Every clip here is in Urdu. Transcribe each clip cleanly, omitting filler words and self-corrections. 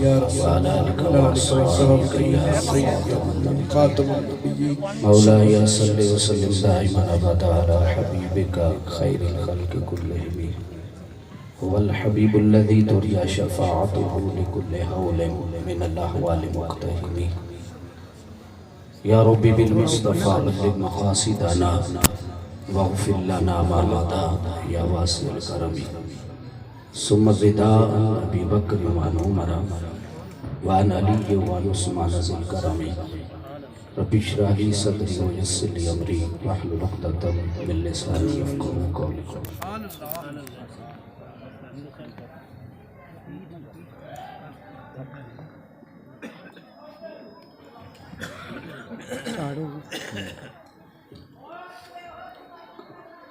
یا رسول خاتم النبیین مولاي صل وسلم دائما ابدا على حبيبك خير الخلق كلهم هو الحبيب الذي ترجى شفاعته لكل هول من الاحوال مقتحم يا ربي بالمصطفى بلغ مقاصدنا واغفر لنا ما مضى يا واسع الكرم ثم الرداء ابي بكر وعن عمر وعن علي وعن عثمان ذي الكرم رب اشرح لي صدري ويسر لي امري واحلل عقدة من لساني يفقهوا قولي.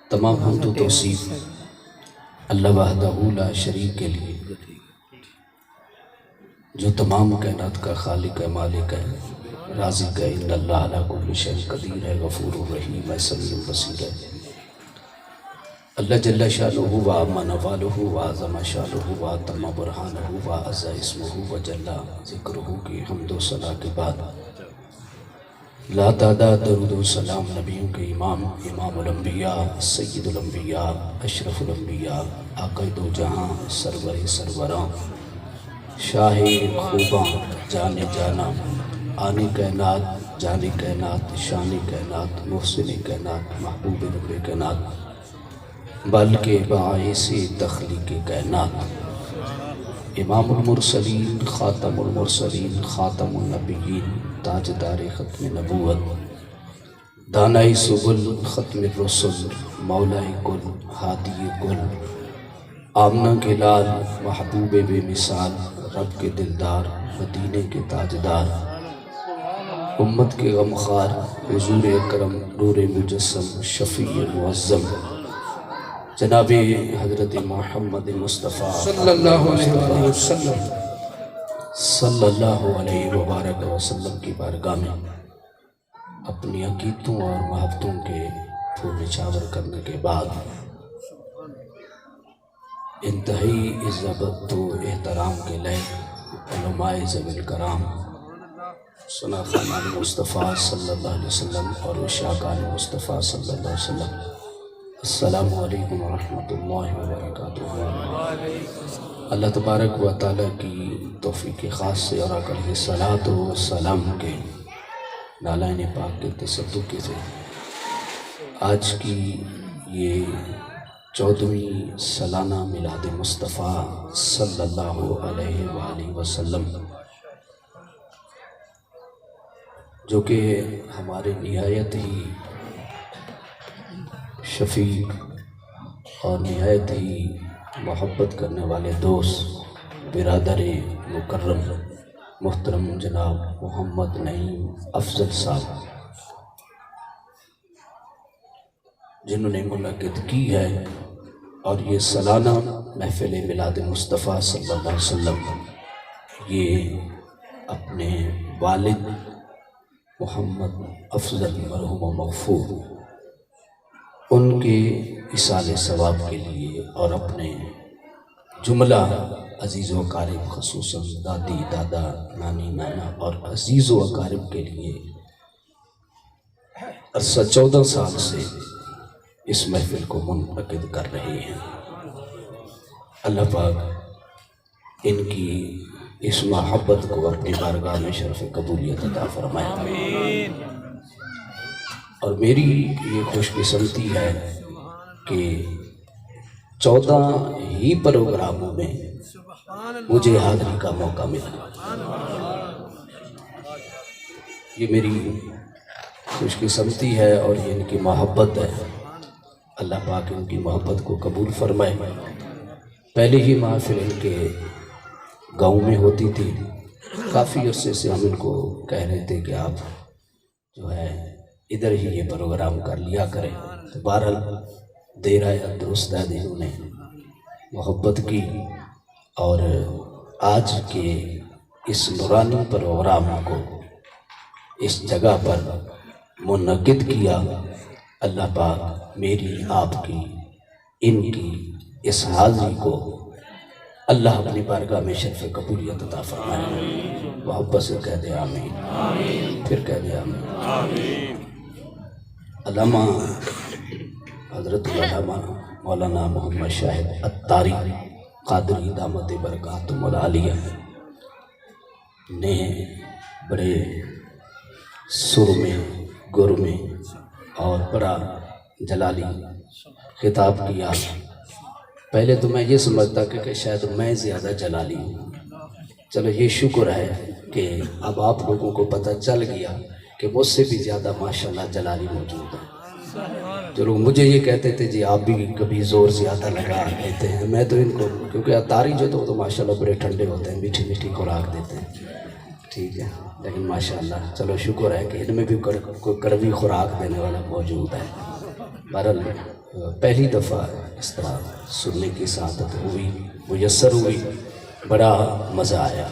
تمام حمد و توصیف اللہ وحدہ لا شریک کے لیے جو تمام کائنات کا خالق ہے، مالک ہے، رازق ہے. ان اللہ علی کل شیء قدیر ہے، غفور الرحیم ہے، سمیع بصیر ہے. اللہ جل شانہ و عظم نوالہ و اعظم شانہ و اتم برہانہ و اعز اسمہ و جل ذکرہ کی حمد و ثنا کے بعد لا تعداد درود و سلام نبیوں کے امام، امام الانبیاء، سید الانبیاء، اشرف الانبیاء، آقا دو جہاں، سرور سروراں، شاہ خوباں، جان جانا، آنی کائنات، جانی کائنات، شانی کائنات، محسن کائنات، محبوب رب کائنات، بلکہ باعث تخلیق کائنات، امام المرسلین، خاتم المرسلین، خاتم النبیین، تاجدار ختم نبوت، دانائی سبل، ختم الرسل، مولائی کل، ہادی کل، آمنہ کے لال، محبوب بے مثال، رب کے دلدار، مدینے کے تاجدار، امت کے غمخوار، حضور اکرم، نور مجسم، شفیع معظم، جناب حضرت محمد مصطفیٰ صلی اللہ علیہ وسلم صلی اللہ علیہ وبارک وسلم کی بارگاہ میں اپنی عقیدتوں اور محبتوں کے پھول نچھاور کرنے کے بعد انتہائی عزت و احترام کے لئے علماء ذوی الکرام، سنا خانان مصطفیٰ صلی اللہ علیہ وسلم اور عشاقان مصطفیٰ صلی اللہ علیہ وسلم، السلام علیکم ورحمۃ اللہ وبرکاتہ. اللہ تبارک و تعالیٰ کی توفیق خاص سے اور علیہ الصلاۃ والسلام کے نالائن پاک کے تصدق سے آج کی یہ 14ویں سالانہ میلاد مصطفیٰ صلی اللہ علیہ وآلہ وسلم، جو کہ ہمارے نہایت ہی شفیق اور نہایت ہی محبت کرنے والے دوست، برادر مکرم محترم جناب محمد نعیم افضل صاحب، جنہوں نے منعقد کی ہے، اور یہ سالانہ محفل میلاد مصطفیٰ صلی اللہ علیہ وسلم یہ اپنے والد محمد افضل مرحوم و مغفور ان کے اصال ثواب کے لیے اور اپنے جملہ عزیز و اقارب خصوصاً دادی، دادا، نانی، نانا اور عزیز و اقارب کے لیے عرصہ 14 سال سے اس محفل کو منعقد کر رہے ہیں. اللہ پاک ان کی اس محبت کو اپنی بارگاہ میں شرف قبولیت عطا فرمائے. اور میری یہ خوش قسمتی ہے کہ 14 ہی پروگراموں میں مجھے حاضری کا موقع ملا. یہ میری خوش قسمتی ہے اور یہ ان کی محبت ہے. اللہ پاک ان کی محبت کو قبول فرمائے. پہلے ہی محفل ان کے گاؤں میں ہوتی تھی، کافی عرصے سے ہم ان کو کہہ رہے تھے کہ آپ جو ہے ادھر ہی یہ پروگرام کر لیا کریں. تو بہرحال دیر آیا درست ہے، انہوں نے محبت کی اور آج کے اس نورانی پروگرام کو اس جگہ پر منعقد کیا. اللہ پاک میری، آپ کی، ان کی اس حاضری کو اللہ اپنی بارگاہ میں شرف قبولیت عطا فرمائے. محبت سے کہہ دے آمین. پھر کہہ دے آمین. علامہ حضرت علامہ مولانا محمد شاہد اتاری قادری دامت برکاتہم العالیہ نے بڑے سر میں گر میں اور بڑا جلالی خطاب کیا. پہلے تو میں یہ سمجھتا کہ شاید میں زیادہ جلالی ہوں. چلو یہ شکر ہے کہ اب آپ لوگوں کو پتہ چل گیا کہ مجھ سے بھی زیادہ ماشاءاللہ جلالی موجود ہے. جو لوگ مجھے یہ کہتے تھے جی آپ بھی کبھی زور زیادہ لگا لیتے ہیں، میں تو ان کو کیونکہ اتاری جو تو ماشاءاللہ بڑے ٹھنڈے ہوتے ہیں، میٹھی میٹھی خوراک دیتے ہیں، ٹھیک ہے، لیکن ماشاءاللہ چلو شکر ہے کہ ان میں بھی کوئی کڑوی خوراک دینے والا موجود ہے. بہرحال پہلی دفعہ اس طرح سننے کی سعادت ہوئی، میسر ہوئی، بڑا مزہ آیا.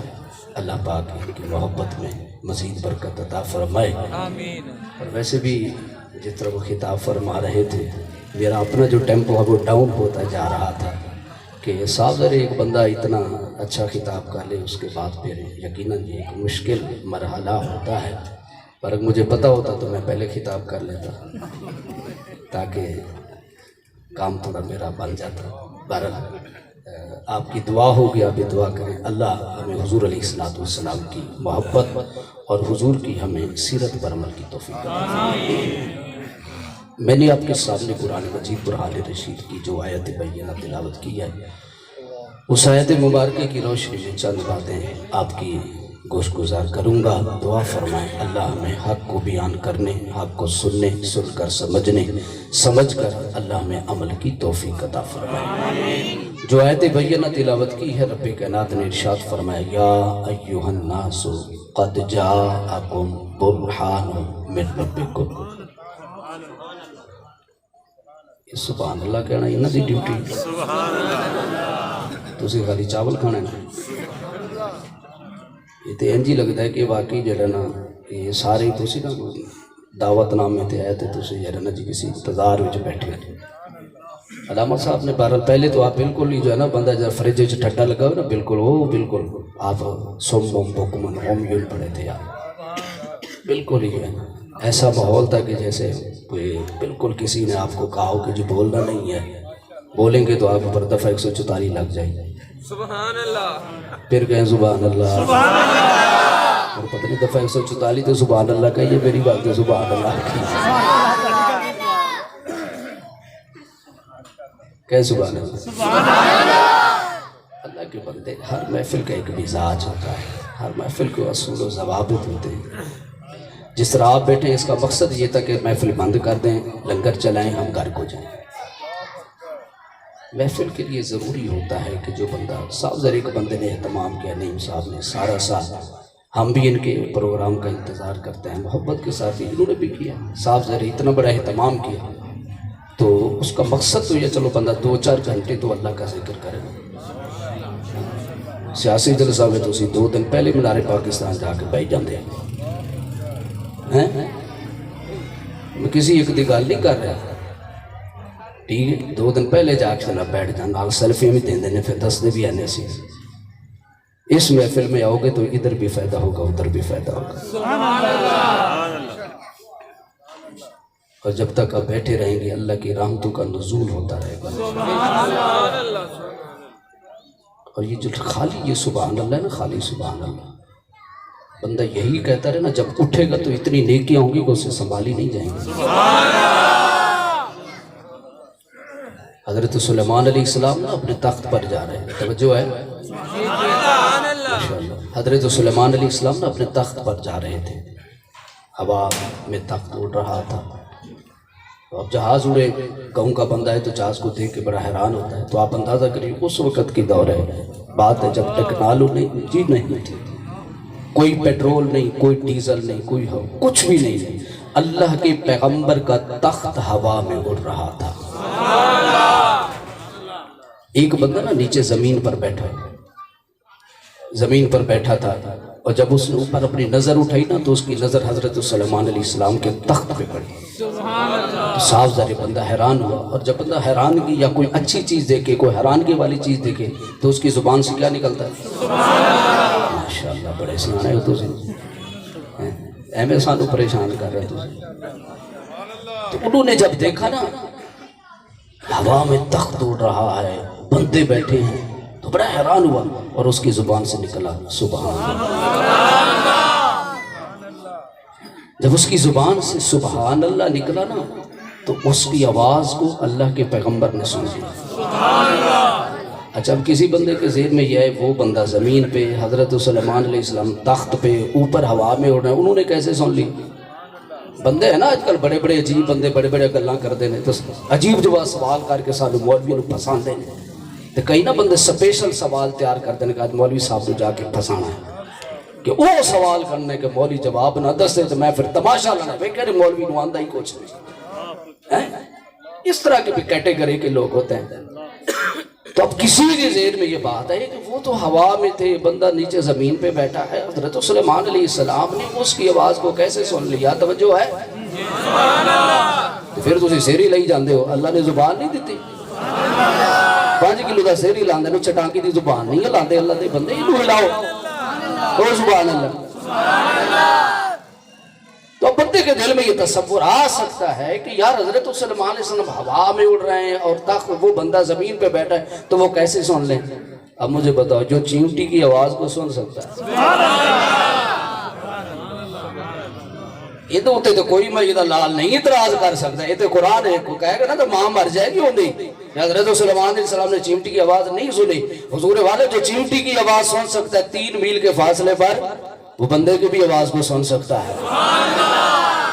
اللہ پاک ان کی محبت میں مزید برکت عطا فرمائے. اور ویسے بھی جس طرح وہ خطاب فرما رہے تھے میرا اپنا جو ٹیمپو ہے وہ ڈاؤن ہوتا جا رہا تھا کہ صاف ظاہر ایک بندہ اتنا اچھا خطاب کر لے اس کے بعد پھر یقیناً یہ ایک مشکل مرحلہ ہوتا ہے. پر اگر مجھے پتہ ہوتا تو میں پہلے خطاب کر لیتا تاکہ کام تھوڑا میرا بن جاتا. بہرحال آپ کی دعا ہوگی، آپ بھی دعا کریں اللہ ہمیں حضور علیہ السلام کی محبت اور حضور کی ہمیں سیرت پر عمل کی توفیق عطا. میں نے آپ کے سامنے قرآن مجید برہان رشید کی جو آیت بینہ تلاوت کی ہے اس آیت مبارکہ کی روشنی میں چند باتیں آپ کی گوش گزار کروں گا. دعا فرمائیں اللہ ہمیں حق کو بیان کرنے، حق کو سننے، سن کر سمجھنے، سمجھ کر اللہ ہمیں عمل کی توفیق عطا فرمائے. جو آیت بینہ تلاوت کی ہے رب کائنات نے ارشاد فرمایا یا ایھا الناس قد جاءکم برہان من ربکم. سبحان اللہ کہنا انہاں دی ڈیوٹی. تسی خالی چاول کھانے نا. یہ تو انج ہی لگتا ہے کہ واقعی جڑا نا یہ سارے تسی نا دعوت نامے تے آئے تے تسی جڑا نا جی کسی انتظار وچ بیٹھے. علامہ صاحب نے بہرحال پہلے تو آپ بالکل ہی جو ہے نا بندہ جب فریج وچ ٹھڈا لگا ہو نا بالکل وہ بالکل آپ سم بکمن عمیٌ پڑھے تھے آپ. بالکل ہی جو ہے نا ایسا ماحول تھا کہ جیسے کوئی بالکل کسی نے آپ کو کہا ہو کہ جو بولنا نہیں ہے، بولیں گے تو آپ پر دفعہ 144 لگ جائے. سبحان اللہ. پھر کہیں سبحان اللہ. سبحان اللہ. اور پتہ نہیں دفعہ 144 تو سبحان اللہ کا یہ میری بات ہے سبحان اللہ کی. کہیں سبحان اللہ. سبحان اللہ. اللہ کے بندے ہر محفل کا ایک مزاج ہوتا ہے، ہر محفل کے اصول و ضوابط ہوتے ہیں. جس طرح آپ بیٹھے ہیں اس کا مقصد یہ تھا کہ محفل بند کر دیں، لنگر چلائیں، ہم گھر کو جائیں. محفل کے لیے ضروری ہوتا ہے کہ جو بندہ صاحب ذرا ایک بندے نے اہتمام کیا، نعیم صاحب نے سارا سال ہم بھی ان کے پروگرام کا انتظار کرتے ہیں محبت کے ساتھ ہی انہوں نے بھی کیا. صاحب ذرا اتنا بڑا اہتمام کیا تو اس کا مقصد تو یہ چلو بندہ 2-4 گھنٹے تو اللہ کا ذکر کرے. سیاسی جلسہ میں تو اسی 2 دن پہلے مینار پاکستان جا کے بیٹھ جاندے ہیں. میں کسی ایک دی گل نہیں کر رہا، ٹھیک ہے 2 دن پہلے جا کے نہ بیٹھ جانا، نال سیلفی بھی دے دینے، پھر دستے بھی آنے سی. اس محفل میں آؤ گے تو ادھر بھی فائدہ ہوگا ادھر بھی فائدہ ہوگا. سبحان اللہ. اور جب تک آپ بیٹھے رہیں گے اللہ کی رحمتوں کا نزول ہوتا رہے گا. سبحان اللہ. اور یہ جو خالی یہ سبحان اللہ ہے نا، خالی سبحان اللہ بندہ یہی کہتا رہے نا، جب اٹھے گا تو اتنی نیکیاں ہوں گی کہ اسے سنبھالی نہیں جائیں گی. حضرت سلیمان علیہ السلام نا اپنے تخت پر جا رہے ہیں، توجہ ہے ماشاءاللہ. حضرت سلیمان علیہ السلام نا اپنے تخت پر جا رہے تھے، ہوا میں تخت اڑ رہا تھا. اب جہاز اڑے، گاؤں کا بندہ ہے تو جہاز کو دیکھ کے بڑا حیران ہوتا ہے. تو آپ اندازہ کریے اس وقت کی دور ہے، بات ہے جب ٹیکنالوجی نہیں تھی، کوئی پیٹرول نہیں، کوئی ڈیزل نہیں، کوئی کچھ بھی نہیں. اللہ کے پیغمبر کا تخت ہوا میں اڑ رہا تھا. ایک بندہ نا نیچے زمین پر بیٹھا، زمین پر بیٹھا تھا اور جب اس نے اوپر اپنی نظر اٹھائی نا تو اس کی نظر حضرت سلیمان علیہ السلام کے تخت پہ پڑی. تو صاف ظاہر بندہ حیران ہوا. اور جب بندہ حیرانگی یا کوئی اچھی چیز دیکھے, کوئی حیرانگی والی چیز دیکھے تو اس کی زبان سے کیا نکلتا ہے؟ ماشاءاللہ بڑے سیانے ہو تجھے, احمد سانو پریشان کر رہے تجھے. تو انہوں نے جب دیکھا نا ہوا میں تخت اڑ رہا ہے, بندے بیٹھے ہیں, تو بڑا حیران ہوا اور اس کی زبان سے نکلا سبحان اللہ. جب اس کی زبان سے سبحان اللہ نکلا نا تو اس کی آواز کو اللہ کے پیغمبر نے سن لیا. اچھا, اب کسی بندے کے ذہن میں یہ ہے وہ بندہ زمین پہ, حضرت سلیمان علیہ السلام تخت پہ, اوپر ہوا میں اڑ رہے ہیں, انہوں نے کیسے سن لی؟ بندے ہیں نا آج کل بڑے بڑے عجیب بندے بڑے بڑے گلاں کرتے ہیں, تو عجیب جواب سوال کر کے سانو مولوی نوں پسند ہیں. تو کئی نا بندے سپیشل سوال تیار کرتے ہیں کہ آج مولوی صاحب کو جا کے پھنسانا ہے کہ وہ سوال کرنے کے مولوی جواب نہ دسے تو میں پھر تماشا لانا پہ کہ مولوی نوں آندا ہی کچھ نہیں. اس طرح کے بھی کیٹیگری کے لوگ ہوتے ہیں. تو اب کسی کے ذہن میں یہ بات ہے کہ وہ تو ہوا میں تھے, بندہ نیچے زمین پہ بیٹھا ہے, حضرت سلیمان علیہ السلام نے اس کی آواز کو کیسے سن لیا؟ توجہ ہے؟ تو پھر تسی سیری لئی جاندے ہو, اللہ نے زبان نہیں دیتی. 5 کلو دا سیری لاندے نو چٹانکی دی زبان نہیں لاندے اللہ دے بندے, یہ ہلاؤ او سبحان اللہ. تو بندے کے دل میں یہ تصور آ سکتا ہے کہ یار حضرت سلیمان علیہ السلام ہوا میں اڑ رہے ہیں اور تخت وہ بندہ زمین پہ بیٹھا ہے تو وہ کیسے سن لیں؟ اب مجھے بتاؤ جو چیونٹی کی آواز کو سن سکتا ہے, یہ تو ہوتے تو کوئی میں یہ لال نہیں اعتراض کر سکتا. یہ تو قرآن ہے, کو کہے گا نا تو ماں مر جائے گی ہوندی. حضرت سلیمان علیہ السلام نے چیونٹی کی آواز نہیں سنی. حضور والے جو چیونٹی کی آواز سن سکتا ہے 3 میل کے فاصلے پر, وہ بندے کی بھی آواز کو سن سکتا ہے.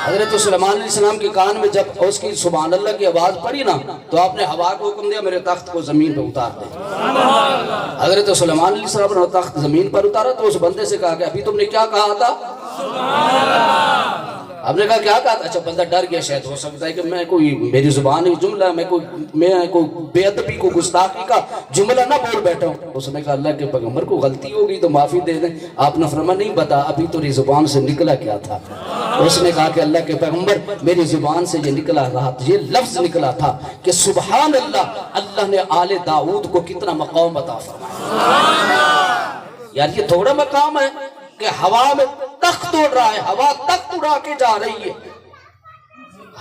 حضرت سلیمان علیہ السلام کے کان میں جب اس کی سبحان اللہ کی آواز پڑی نا تو آپ نے ہوا کو حکم دیا میرے تخت کو زمین پہ اتار دے. حضرت سلیمان علیہ السلام نے تخت زمین پر اتارا تو اس بندے سے کہا کہ ابھی تم نے کیا کہا تھا؟ آپ نے کہا کیا کہا تھا؟ اچھا بندہ ڈر گیا, شاید ہو سکتا ہے کہ میں کوئی میری زبان ہی جملہ میں کوئی بے ادبی کو گستاخی کا جملہ نہ بول بیٹھا ہوں. اس نے کہا اللہ کے پیغمبر کو غلطی ہوگی تو معافی دے دیں. آپ نے فرمایا نہیں بتا ابھی تیری زبان سے نکلا کیا تھا؟ اس نے کہا کہ اللہ کے پیغمبر میری زبان سے یہ نکلا رہا, یہ لفظ نکلا تھا کہ سبحان اللہ, اللہ نے آل داؤد کو کتنا مقام عطا فرمایا. یار یہ تھوڑا مقام ہے کہ ہوا میں تخت اڑ رہا ہے, ہوا تخت اڑا کے جا رہی ہے,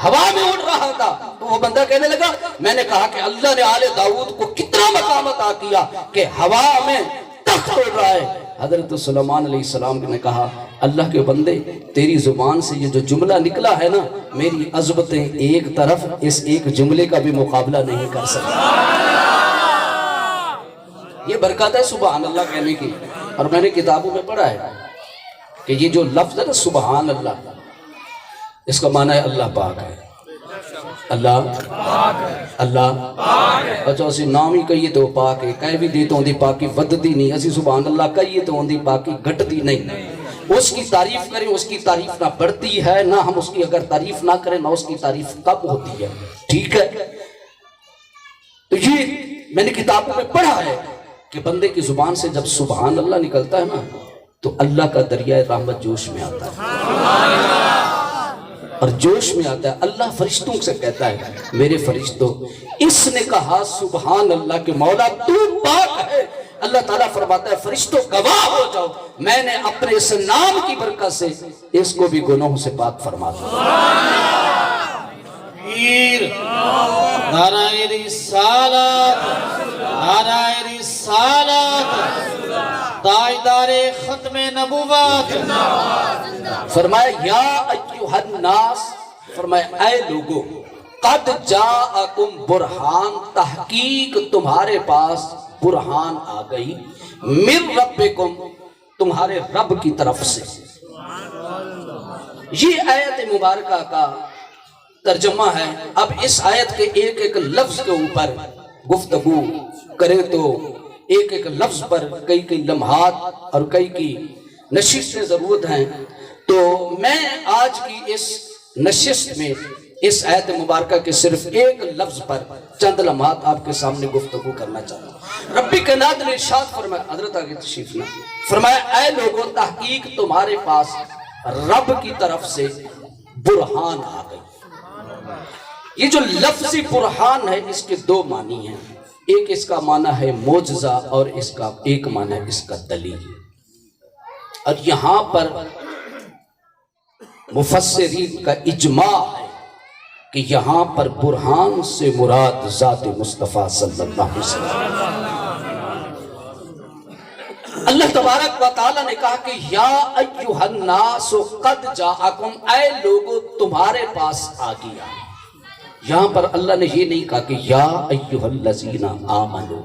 ہوا میں اڑ رہا تھا. تو وہ بندہ کہنے لگا میں نے کہا کہ اللہ نے آل داؤد کو کتنا مقام عطا کیا کہ ہوا میں تخت اڑ رہا ہے. حضرت سلیمان علیہ السلام نے کہا اللہ کے بندے تیری زبان سے یہ جو جملہ نکلا ہے نا, میری عظمتیں ایک طرف اس ایک جملے کا بھی مقابلہ نہیں کر سکتا. یہ برکت ہے سبحان اللہ کہنے کی. اور میں نے کتابوں میں پڑھا ہے کہ یہ جو لفظ ہے نا سبحان اللہ, اس کا معنی ہے اللہ پاک ہے. اللہ اچھا اسی نام ہی کہیے تو پاک ہے, کہیں بھی دی تو ہوندی پاکی وددی نہیں, اسی سبحان اللہ کہیے تو ہوندی پاکی گھٹدی نہیں. اس کی تعریف کریں, اس کی تعریف نہ بڑھتی ہے, نہ ہم اس کی اگر تعریف نہ کریں نہ اس کی تعریف کب ہوتی ہے. ٹھیک ہے, تو یہ میں نے کتابوں میں پڑھا ہے کہ بندے کی زبان سے جب سبحان اللہ نکلتا ہے نا تو اللہ کا دریائے رحمت جوش میں آتا ہے, اور جوش میں آتا ہے. اللہ فرشتوں سے کہتا ہے میرے فرشتوں, اس نے کہا سبحان اللہ کہ مولا تو پاک ہے. اللہ تعالیٰ فرماتا ہے فرشتوں گواہ ہو جاؤ, میں نے اپنے اس نام کی برکت سے اس کو بھی گناہوں سے پاک فرما دیا. نعرہ رسالت, نعرہ رسالت, تاجدار ختم نبوت. فرمایا یا ایھا الناس, فرمایا اے لوگو, قد جاءکم برہان, تحقیق تمہارے پاس برہان آ گئی, من ربکم, تمہارے رب کی طرف سے. یہ آیت مبارکہ کا ترجمہ ہے. اب اس آیت کے ایک ایک لفظ کے اوپر گفتگو کرے تو ایک ایک لفظ پر کئی کئی لمحات اور کئی کی نشست ضرورت ہیں. تو میں آج کی اس نشست میں اس آیت مبارکہ کے صرف ایک لفظ پر چند لمحات آپ کے سامنے گفتگو کرنا چاہتا ہوں۔ رب کائنات نے ارشاد فرمایا، حضرت آگے تشریف لائیں، فرمایا اے لوگوں تحقیق تمہارے پاس رب کی طرف سے برہان آ گئی۔ یہ جو لفظی برہان ہے اس کے دو معنی ہیں، ایک اس کا معنی ہے معجزہ اور اس کا ایک معنی ہے اس کا دلیل۔ اور یہاں پر مفسرین کا اجماع ہے کہ یہاں پر برہان سے مراد ذات مصطفیٰ صلی اللہ علیہ وسلم۔ اللہ تبارک و تعالیٰ نے کہا کہ یا ایہا الناس قد جاءکم، اے لوگو تمہارے پاس آ گیا۔ یہاں پر اللہ نے یہ نہیں کہا کہ یا ایہا الذین آمنو،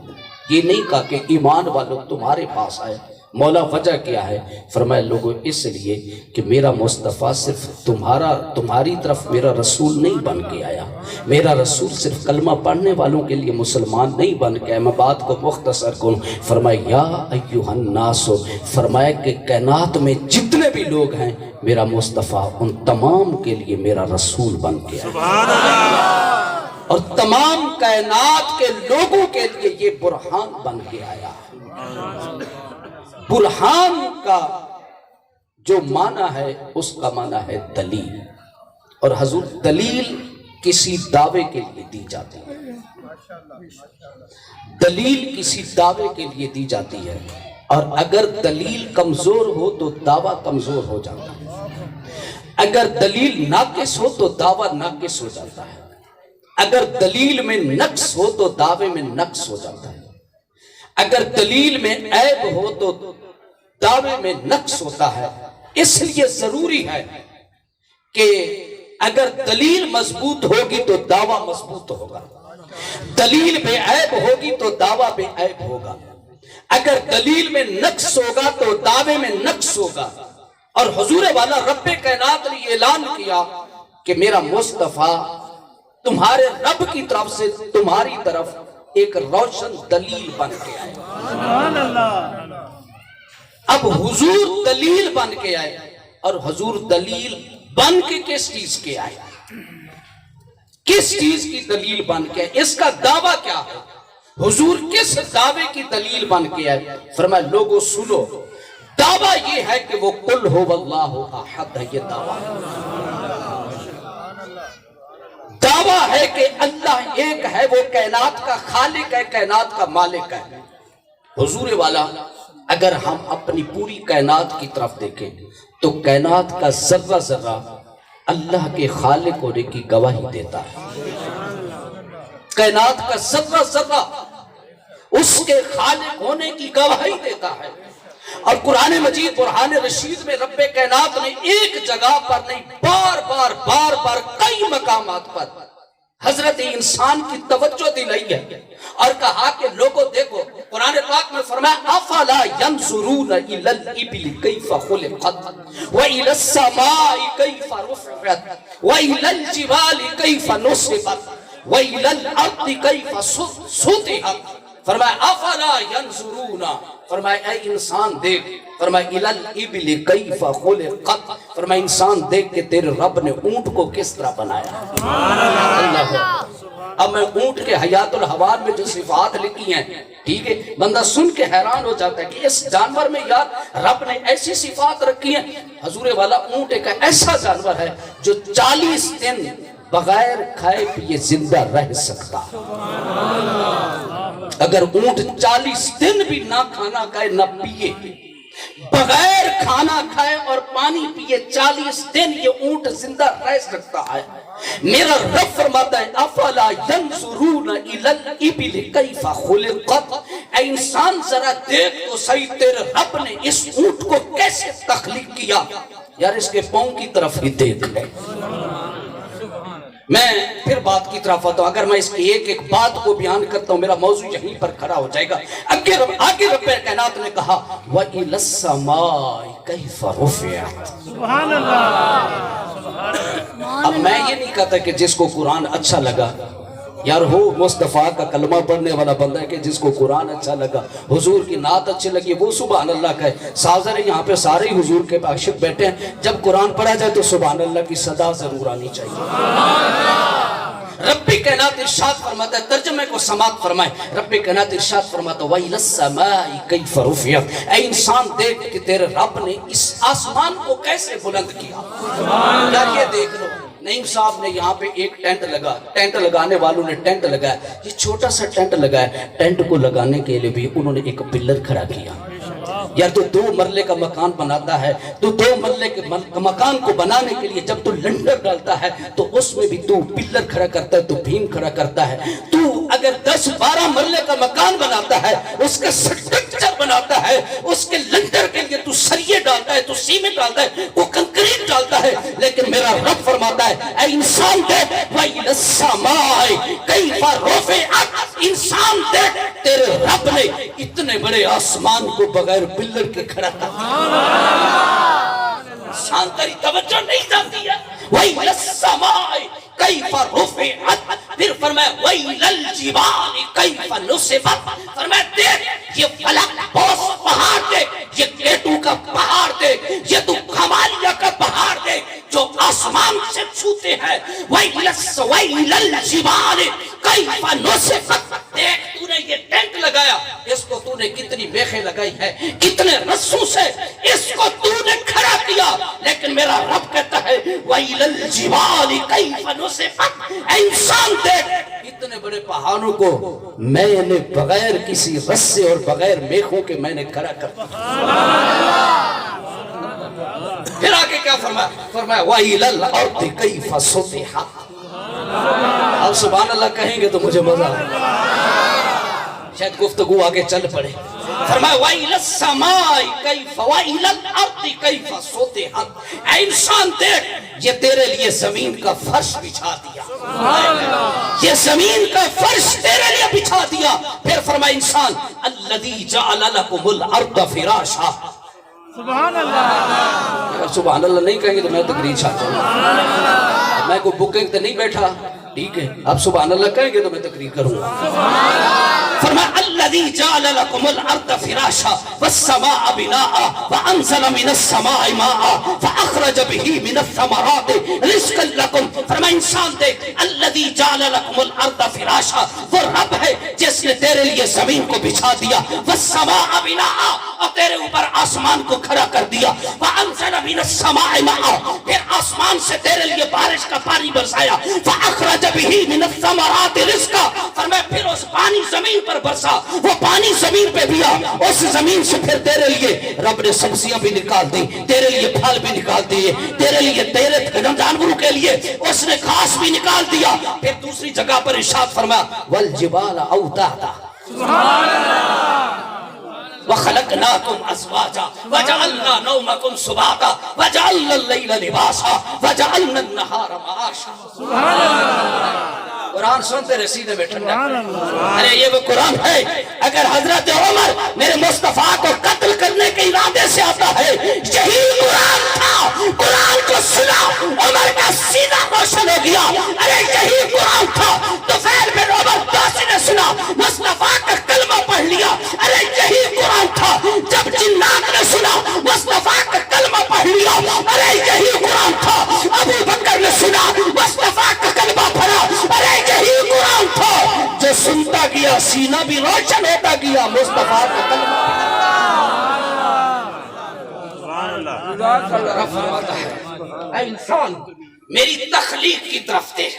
یہ نہیں کہا کہ ایمان والو تمہارے پاس آئے۔ مولا وجہ کیا ہے؟ فرمایا لوگوں اس لیے کہ میرا مصطفیٰ صرف تمہاری طرف میرا رسول نہیں بن کے آیا، میرا رسول صرف کلمہ پڑھنے والوں کے لیے مسلمان نہیں بن کے آیا۔ میں بات کو مختصر کروں، فرمایا یا ایہا الناس، فرمایا کہ کائنات میں جتنے بھی لوگ ہیں میرا مصطفیٰ ان تمام کے لیے میرا رسول بن کے آیا، اور تمام کائنات کے لوگوں کے لیے یہ برہان بن کے آیا۔ برہان کا جو معنی ہے اس کا معنی ہے دلیل، اور حضور دلیل کسی دعوے کے لیے دی جاتی ہے، دلیل کسی دعوے کے لیے دی جاتی ہے، اور اگر دلیل کمزور ہو تو دعویٰ کمزور ہو جاتا ہے، اگر دلیل ناقص ہو تو دعویٰ ناقص ہو جاتا ہے، اگر دلیل میں نقص ہو تو دعوے میں نقص ہو جاتا ہے، اگر دلیل میں عیب ہو تو دعوے میں نقص ہوتا ہے۔ اس لیے ضروری ہے کہ اگر دلیل مضبوط ہوگی تو دعویٰ مضبوط ہوگا، دلیل بے عیب ہوگی تو دعویٰ بے عیب ہوگا، اگر دلیل میں نقص ہوگا تو دعوے میں نقص ہوگا۔ اور حضور والا رب کائنات نے اعلان کیا کہ میرا مصطفیٰ تمہارے رب کی طرف سے تمہاری طرف ایک روشن دلیل بن کے آئے۔ سبحان اللہ۔ اب حضور دلیل بن کے آئے، اور حضور دلیل بن کے کس چیز کے آئے؟ کس چیز کی دلیل بن کے آئے؟ اس کا دعویٰ کیا ہے؟ حضور کس دعوے کی دلیل بن کے آئے؟ فرمایا لوگوں سنو، دعویٰ یہ ہے کہ وہ قل هو اللہ احد ہے، یہ دعویٰ دعویٰ ہے کہ اللہ ایک ہے، وہ کائنات کا خالق ہے، کائنات کا مالک ہے۔ حضور والا اگر ہم اپنی پوری کائنات کی طرف دیکھیں تو کائنات کا ذرہ ذرہ اللہ کے خالق ہونے کی گواہی دیتا ہے، کائنات کا ذرہ ذرہ اس کے خالق ہونے کی گواہی دیتا ہے۔ اور قرآن مجید برہان رشید میں رب کائنات نے ایک جگہ پر نہیں بار بار کئی مقامات پر حضرت انسان کی توجہ دلائی ہے، اور کہا کہ لوگوں دیکھو، قرآن پاک میں فرمایا افلا ينظرون الى الابل كيف خلقت والى السماء كيف رفعت والى الجبال كيف نصبت والى الارض كيف سطحت۔ فرمایا افلا ينظرون، فرمایا اے انسان دیکھ، فرمایا الى الابل كيف خلقت، فرمایا انسان دیکھ کہ تیرے رب نے اونٹ کو کس طرح بنایا۔ اللہ۔ اب میں اونٹ کے حیات الحوال میں جو صفات لکھی ہیں، ٹھیک ہے، بندہ سن کے حیران ہو جاتا ہے کہ اس جانور میں یار رب نے ایسی صفات رکھی ہیں۔ حضور والا اونٹ ایک ایسا جانور ہے جو 40 دن بغیر کھائے پیے زندہ رہ سکتا۔ اگر اونٹ 40 دن بھی نہ کھانا کھائے نہ پیے، بغیر کھانا کھائے اور پانی پیے 40 دن یہ اونٹ زندہ رہ سکتا ہے۔ میرا رب فرماتا ہے افلا ينظرون الى الابل كيف خلقت، اے انسان ذرا دیکھ تو صحیح تیرے رب نے اس اونٹ کو کیسے تخلیق کیا، یار اس کے پاؤں کی طرف ہی دیکھ لے۔ میں پھر بات کی طرف آتا ہوں، اگر میں اس کی ایک ایک بات کو بیان کرتا ہوں میرا موضوع یہیں پر کھڑا ہو جائے گا۔ آگے رب کائنات نے کہا وَإِلَى السَّمَاءِ كَيْفَ رُفِعَتْ۔ سبحان اللہ۔ اب میں یہ نہیں کہتا کہ جس کو قرآن اچھا لگا یار ہو مصطفیٰ کا کلمہ پڑھنے والا بندہ ہے کہ جس کو قرآن اچھا لگا، حضور کی نعت اچھی لگی، وہ سبحان اللہ کہے. سازر یہاں پہ سارے حضور کے عاشق بیٹھے ہیں، جب قرآن پڑھا جائے تو سبحان اللہ کی صدا ضرور آنی چاہیے. رب کائنات ارشاد فرماتا ہے، ترجمے کو سماعت فرمائے. رب کائنات ارشاد فرماتا ہے وَإِلَى السَّمَاءِ كَيْفَ رُفِعَتْ، اے انسان دیکھ کہ تیرے رب نے اس آسمان کو کیسے بلند کیا. یار یہ دیکھ لو، نعیم صاحب نے یہاں پہ ایک ٹینٹ لگا، ٹینٹ لگانے والوں نے ٹینٹ لگایا، یہ چھوٹا سا ٹینٹ لگایا. ٹینٹ کو لگانے کے لیے بھی انہوں نے ایک پلر کھڑا کیا. یار تو 2 مرلے کا مکان بناتا ہے، تو 2 مرلے کے مکان کو بنانے کے لیے جب تو لنڈر ڈالتا ہے تو اس میں بھی تو پلر کھڑا کرتا ہے، تو بھیم کھڑا کرتا ہے. تو اگر 10-12 مرلے کا مکان بناتا ہے، اس کا سٹرکچر بناتا ہے، اس کے لنڈر کے لیے تو سریے ڈالتا ہے، تو سیمنٹ ڈالتا ہے، وہ کنکریٹ ڈالتا ہے. لیکن میرا رب فرماتا ہے اے انسان دیکھ وَإِلَى السَّمَاءِ كَيْفَ رُفِعَتْ، انسان دیکھ تیرے رب نے اتنے بڑے آسمان کو بغیر پلر کے کھڑا کر دیا. انسان تیری توجہ نہیں جاتی ہے. وَإِلَى السَّمَاءِ كَيْفَ رُفِعَتْ، پھر فرمایا وَإِلَى الْجِبَالِ كَيْفَ نُصِبَتْ، فرمایا دیکھ یہ فلک بوس پہاڑ دیکھ، یہ کیٹو کا پہاڑ دیکھ، یہ تو ہمالیہ کا پہاڑ دیکھ جو آسمان سے چھوتے ہیں. وَإِلَى الْجِبَالِ كَيْفَ نُصِبَتْ، دیکھ تو نے یہ ٹینٹ لگایا، اس کو تو نے کتنی میخیں لگائی ہے، کتنے رسوں سے اس کو تو نے کھڑا کیا. لیکن میرا رب کہتا ہے وَإِلَى الْجِبَالِ كَيْفَ نُصِبَتْ، انسان دیکھ اتنے بڑے پہاڑوں کو میں نے بغیر کسی رسے اور بغیر میخوں کے میں نے کھڑا کر دیا. پھر آگے کیا فرمایا؟ فرمایا وَإِلَى الْأَرْضِ كَيْفَ سُطِحَتْ. اب سبحان اللہ کہیں گے تو مجھے مزہ آئے، شاید گفتگو آگے چل پڑے. فرمایا وَإِلَى السَّمَاءِ كَيْفَ وَإِلَى الْأَرْضِ كَيْفَ سُطِحَتْ، اے انسان دیکھ یہ تیرے لیے زمین کا فرش بچھا دیا، یہ زمین کا فرش تیرے لیے بچھا دیا. پھر فرمایا انسان الَّذِي جَعَلَ لَكُمُ الْأَرْضَ فِرَاشًا. سبحان اللہ. سبحان اللہ نہیں کہیں گے تو میں تقریر چاہتا ہوں، میں کوئی بکنگ تے نہیں بیٹھا، ٹھیک ہے. آپ سبحان اللہ کہیں گے تو میں تقریر کروں گا. فرمایا الذی جعل لکم الارض فراشا والسماء بناء وانزل من السماء ماء فاخرج به من الثمرات رزقا لکم. فرمایا انسان دیکھ الذی جعل لکم الارض فراشا، وہ رب ہے جس نے تیرے لیے زمین کو بچھا دیا، والسماء بناء اور تیرے اوپر آسمان کو کھڑا کر دیا، وانزل من السماء ماء پھر آسمان سے تیرے لیے بارش کا پانی برسایا، فاخرج به من الثمرات رزقا. فرمایا پھر اس پانی زمین پر برسا، وہ پانی زمین پہ بھی آ، اس زمین سے پھر تیرے لیے رب نے سبزیاں بھی نکال دی، تیرے لیے پھل بھی نکال دیے، تیرے لیے تیرے جانوروں کے لیے اس نے گھاس بھی نکال دیا. پھر دوسری جگہ پر ارشاد فرمایا والجبال اوتادا سبحان اللہ وَخَلَقْنَاكُمْ أَزْوَاجًا وَجَعَلْنَا نَوْمَكُمْ سُبَاتًا وَجَعَلْنَا اللَّيْلَ لِبَاسًا وَجَعَلْنَا النَّهَارَ مَعَاشًا. سبحان اللہ. قرآن سنتے رہے سیدھے بیٹھے. ارے یہ وہ قرآن ہے. اگر حضرت عمر میرے مصطفیٰ کو قتل کرنے کے ارادے سے آتا ہے، یہی قرآن تھا، قرآن کو سنا عمر کا سینہ روشن ہو گیا. ارے یہی قرآن تھا تو فیل بن عمر دوسی نے سنا، مصطفیٰ کا کلمہ پڑھ لیا. ارے یہی قرآن تھا جب جنات نے سنا، مصطفیٰ کا کلمہ پڑھ لیا. ارے یہی قرآن تھا ابو بکر نے سنا، مصطفیٰ کا کلمہ پڑھا. ارے یہی قرآن تھا جو سنتا گیا سینہ بھی روشن ہوتا گیا، مصطفیٰ کا کلمہ. اے انسان میری تخلیق کی طرف دیکھ،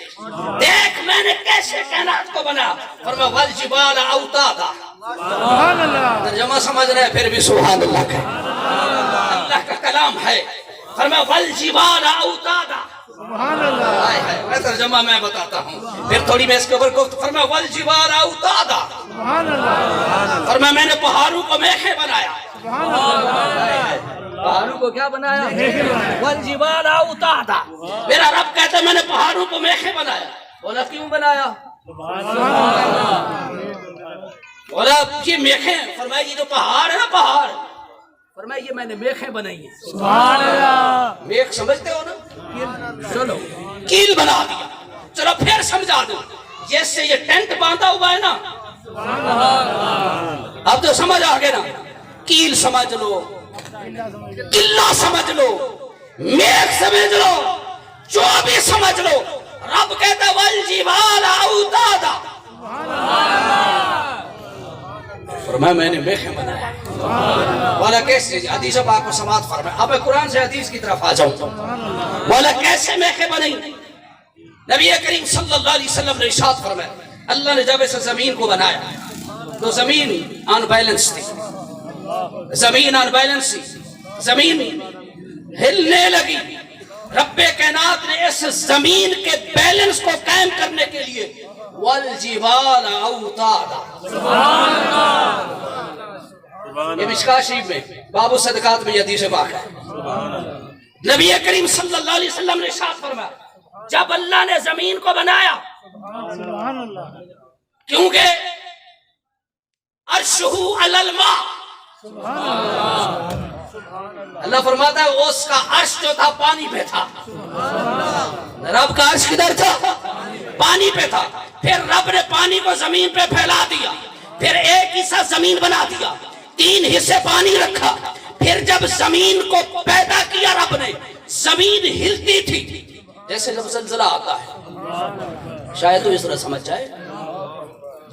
دیکھ میں نے کیسے کائنات کو بنا. فرمایا والجبال اوتادا. سبحان اللہ. ترجمہ سمجھ رہے ہیں پھر بھی سبحان اللہ کہ اللہ کا کلام ہے. فرمایا والجبال اوتادا. سبحان اللہ. میں ترجمہ میں بتاتا ہوں پھر تھوڑی میں اس کے اوپر گفت. فرمایا والجبال اوتادا. سبحان اللہ. فرمایا میں نے پہاڑوں کو میخیں بنایا. سبحان اللہ. پہاڑوں کو کیا بنایا؟ والجبال اوتادا. میرا رب کہتا ہے میں نے پہاڑوں کو میخیں بنایا. بولا کیوں بنایا؟ بولا یہ میخیں. فرمایا یہ جو پہاڑ ہے نا، پہاڑ، فرمایا یہ میں نے میخیں بنائی ہیں. سبحان اللہ. میخ سمجھتے ہو نا؟ چلو کیل بنا دیا. چلو پھر سمجھا دو. جیسے یہ ٹینٹ باندھا ہوا ہے نا، اب تو سمجھ آ گئے نا، کیل سمجھ لو، قلعہ سمجھ لو، میخ سمجھ لو، جو بھی سمجھ لو، رب کہتا ہے والجبال اوتادا، فرمایا میں نے میخیں بنایا. مولا کیسے؟ حدیث پاک کو سماعت فرمایا. اب میں قرآن سے حدیث کی طرف آ جاؤں. مولا کیسے میخیں بنائی؟ نبی کریم صلی اللہ علیہ وسلم نے ارشاد فرمایا اللہ نے جب اسے زمین کو بنایا تو زمین ان بیلنس تھی، زمین ان بیلنس تھی، زمین ہلنے لگی. رب کائنات نے اس زمین کے بیلنس کو قائم کرنے کے لیے والجبال اوتادا، یہ مشکاہ شریف میں باب الصدقات میں یہ حدیث پاک ہے. نبی کریم صلی اللہ علیہ وسلم نے ارشاد فرمایا جب اللہ نے زمین کو بنایا، کیونکہ عرشہ علی الماء، اللہ فرماتا ہے اس کا عرش جو تھا پانی پہ تھا. رب کا عرش کدھر تھا؟ پانی پہ تھا. پھر رب نے پانی کو زمین پہ پھیلا دیا، پھر ایک حصہ زمین بنا دیا، 3 حصے پانی رکھا. پھر جب زمین کو پیدا کیا رب نے، زمین ہلتی تھی جیسے جب زلزلہ آتا ہے. شاید تو اس طرح سمجھ جائے،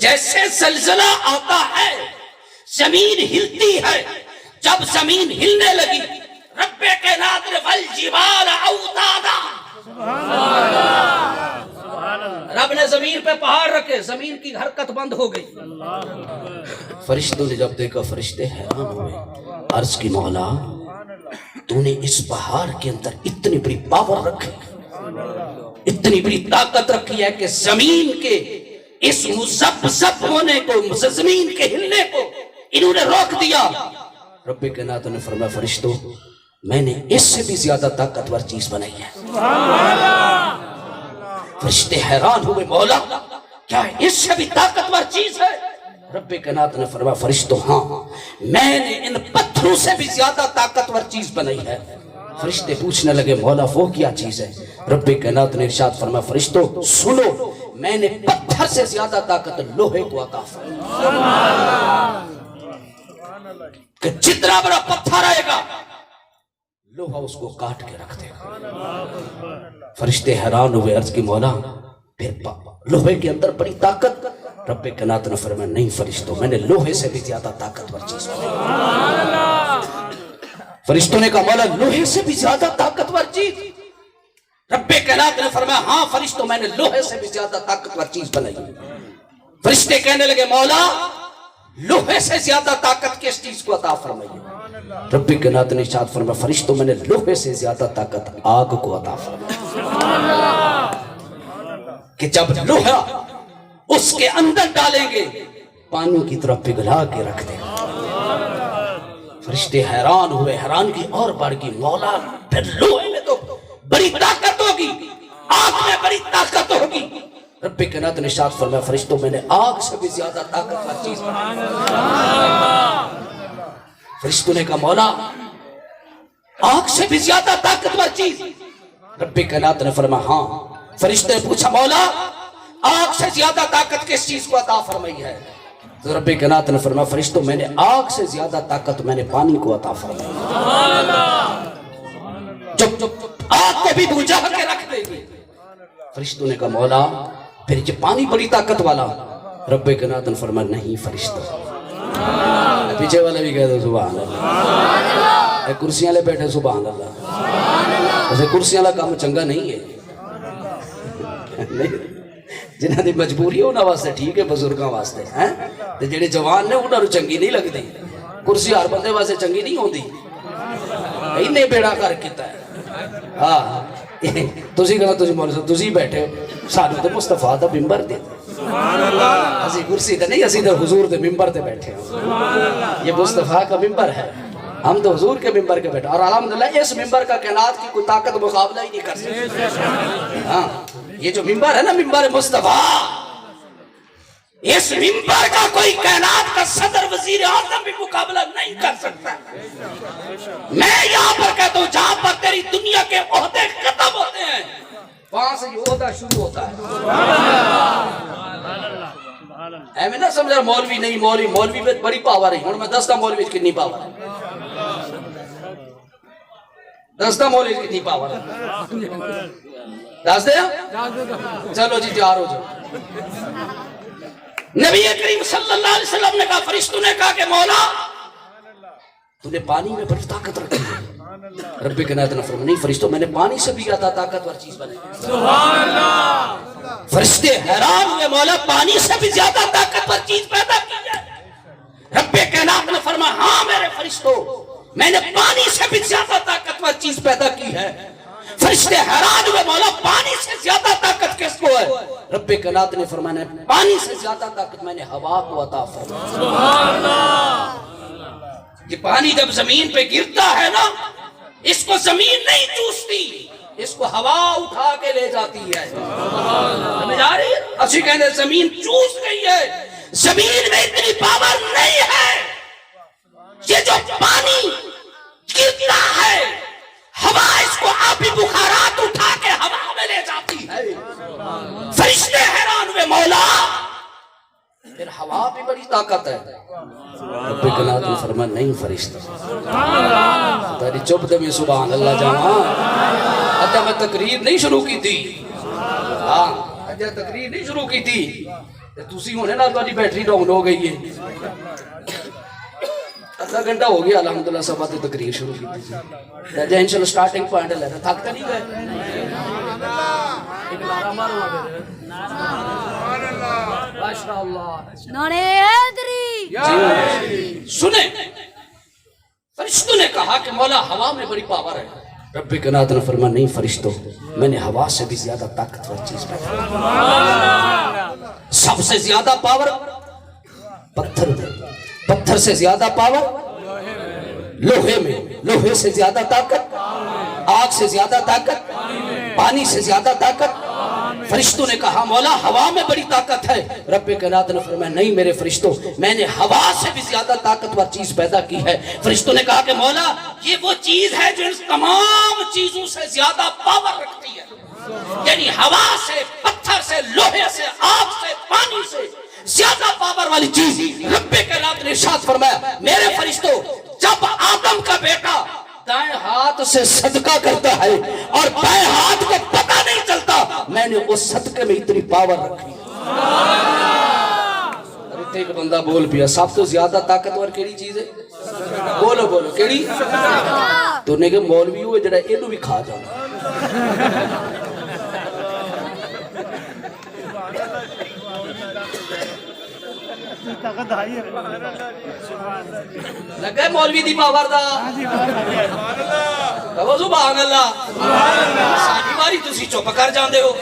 جیسے زلزلہ آتا ہے زمین ہلتی ہے. جب زمین ہلنے لگی رب کائنات نے والجبال اوتادا، رب نے زمین پہ پہاڑ رکھے، زمین کی حرکت بند ہو گئی. فرشتوں نے جب دیکھا، فرشتے حیران ہوئے، عرض کی مولا تو نے اس پہاڑ کے اندر اتنی بڑی پاور رکھی، اتنی بڑی طاقت رکھی ہے کہ زمین کے اس مزبزب ہونے کو، زمین کے ہلنے کو انہوں نے روک دیا. رب کائنات نے فرمایا فرشتوں میں نے اس سے بھی زیادہ طاقتور چیز بنائی ہے. فرشتے حیران ہوئے، مولا کیا اس سے بھی طاقتور چیز ہے؟ رب کائنات نے فرمایا فرشتوں ہاں میں نے ان پتھروں سے بھی زیادہ طاقتور چیز بنائی ہے. فرشتے پوچھنے لگے مولا وہ کیا چیز ہے؟ رب کائنات نے ارشاد فرمایا فرشتوں سنو، میں نے پتھر سے زیادہ طاقت لوہے کو عطا فرمائی کہ جتنا بڑا پتھر آئے گا لوہا اس کو کاٹ کے رکھ دے گا. فرشتے حیران ہوئے، عرض کی مولا پھر لوہے کے اندر بڑی طاقت؟ رب کائنات نے فرمایا نہیں فرشتوں میں نے لوہے سے بھی زیادہ طاقتور چیز بنائی. فرشتوں نے کہا مولا لوہے سے بھی زیادہ طاقتور چیز؟ رب کائنات نے فرمایا ہاں فرشتوں میں نے لوہے سے بھی زیادہ طاقتور چیز بنائی. فرشتے کہنے لگے مولا لوہے سے زیادہ طاقت کس چیز کو عطا فرمائی؟ رب کائنات نے ارشاد فرمایا فرشتوں میں نے لوہے سے زیادہ طاقت آگ کو عطا فرمائی کہ جب لوہا اس کے اندر ڈالیں گے پانی کی طرف پگھلا کے رکھ دیں. فرشتے حیران ہوئے، حیران کی اور بڑھ گئی، مولا پھر لوہے میں تو بڑی طاقت ہوگی، آگ میں بڑی طاقت ہوگی. رب کائنات نے ارشاد فرمایا فرشتوں میں نے آگ سے بھی زیادہ طاقتور چیز بنائی. فرشتوں نے کہا مولا آگ سے بھی زیادہ طاقتور چیز؟ رب کائنات نے فرمایا ہاں. فرشتے نے پوچھا مولا آگ سے زیادہ طاقت کس چیز کو عطا فرمائی ہے؟ تو رب کائنات نے فرمایا فرشتوں میں نے آگ سے زیادہ طاقت میں نے پانی کو عطا فرمائی. جب آگ کو بھی بجھا کے رکھ دے گی. فرشتوں نے کہا مولا پھر یہ پانی بڑی طاقت والا؟ رب کائنات نے فرمایا نہیں فرشتوں. پیچھے والے بھی کہہ دو سبحان اللہ. کرسیاں لے بیٹھے سبحان اللہ. ویسے کرسیاں والا کام چنگا نہیں ہے، جنہاں دی مجبوری ہے انہاں واسطے ٹھیک ہے، بزرگاں واسطے ہیں تے جڑے جوان نے انہاں نوں چنگی نہیں لگدی. کرسی ہر بندے واسطے چنگی نہیں ہوندی، اینے بیڑا کر کیتا ہے. ہاں تسی کہنا تسی مولوی صاحب تسی بیٹھے سانوں تے مصطفیٰ دا ممبر دے اسی کرسی تے نہیں، اسی تے حضور دے ممبر تے بیٹھے ہیں. یہ مصطفیٰ کا ممبر ہے، ہم تو حضور کے ممبر کے بیٹھے، اور الحمدللہ اس ممبر کا کائنات کی کوئی طاقت مقابلہ ہی نہیں کر سکتی. ہاں یہ جو ممبر ہے نا ممبر مصطفیٰ، اس ممبر کا کوئی کائنات کا صدر وزیر اعظم بھی مقابلہ نہیں کر سکتا. میں یہاں پر کہتا ہوں جہاں پر تیری دنیا کے عہدے ختم ہوتے ہیں وہاں سے یہ عہدہ شروع ہوتا ہے. اے میں نہ سمجھا مولوی نہیں مولوی میں بڑی پاور ہے. ہوں میں دستا مولوی کتنی پاور ہے, دستا مولوی کتنی پاور ہے, دس دے. چلو جی تیار ہو جاؤ. نبی کریم صلی اللہ علیہ وسلم نے کہا, فرشتوں نے کہا کہ مولا تو نے پانی میں بڑی طاقت رکھی ہے. رب کائنات نے فرمایا نہیں فرشتوں, میں نے پانی سے بھی زیادہ طاقتور چیز بنائی. سبحان اللہ. فرشتے حیران ہوئے, مولا پانی سے بھی زیادہ طاقتور چیز پیدا کی ہے. رب کائنات نے فرمایا ہاں میرے فرشتوں, میں نے پانی سے بھی زیادہ طاقتور چیز پیدا کی ہے. فرشتے حیران ہوئے, مولا پانی سے زیادہ طاقت کس کو ہے؟ رب کائنات نے فرمایا پانی سے زیادہ طاقت میں نے ہوا کو عطا فرمائی. سبحان اللہ. یہ پانی جب زمین پہ گرتا ہے نا, اس کو زمین نہیں چوستی, اس کو ہوا اٹھا کے لے جاتی ہے. سمجھ آ رہی ہے؟ اسی کہنے زمین چوس گئی ہے. زمین میں اتنی پاور نہیں ہے. یہ جو پانی گرتا ہے, ہوا اس کو آبی بخارات اٹھا کے ہوا میں لے جاتی ہے. فرشتے حیران ہوئے, مولا پھر ہوا بھی بڑی طاقت ہے. رب کائنات نے فرمایا نہیں فرشتہ, تیری چپ دے میں سبحان اللہ جہاں. اجا میں تقریر نہیں شروع کی تھی, ہاں اجا تقریر نہیں شروع کی تھی, تسی ہونے نا تاری بیٹری ڈاؤن ہو گئی ہے. آدھا گھنٹہ ہو گیا الحمدللہ صبح سے تقریر شروع کی تھی. اجا انشاءاللہ سٹارٹنگ پوائنٹ لے رہا, تھک تو نہیں گئے؟ ایک نعرہ مارو آگے. نعرہ حیدری. سنیں, فرشتوں نے کہا کہ مولا ہوا میں بڑی پاور ہے. رب کائنات نے فرمایا نہیں فرشتوں, میں نے ہوا سے بھی زیادہ طاقتور چیز پیدا کی. سب سے زیادہ پاور پتھر میں, پتھر سے زیادہ پاور لوہے میں, لوہے سے زیادہ طاقت آگ سے زیادہ طاقت, پانی سے زیادہ طاقت. فرشتوں نے کہا مولا ہوا میں بڑی طاقت ہے. رب کائنات نے فرمایا نہیں میرے فرشتوں, میں نے ہوا سے بھی زیادہ طاقتور چیز پیدا کی ہے. فرشتوں نے کہا کہ مولا یہ وہ چیز ہے جو ان تمام چیزوں سے زیادہ پاور رکھتی ہے. یعنی ہوا سے, پتھر سے, لوہے سے, آگ سے, پانی سے زیادہ پاور والی چیز. رب کائنات نے ارشاد فرمایا میرے فرشتوں, جب آدم کا بیٹا دائیں ہاتھ سے صدقہ کرتا ہے اور بائیں ہاتھ کو پتہ نہیں چلتا, میں نے اس صدقے میں اتنی پاور رکھی. ارے ایک بندہ بول پیا, سب تو زیادہ طاقتور کیڑی چیز ہے؟ بولو بولو کیڑی؟ تو نے کہ مولوی ہوئے جڑا اینو بھی کھا جانا. لگا مولوی دی پاور دا, سبحان اللہ. ساڈی واری تسی چپ کر جاندے ہو,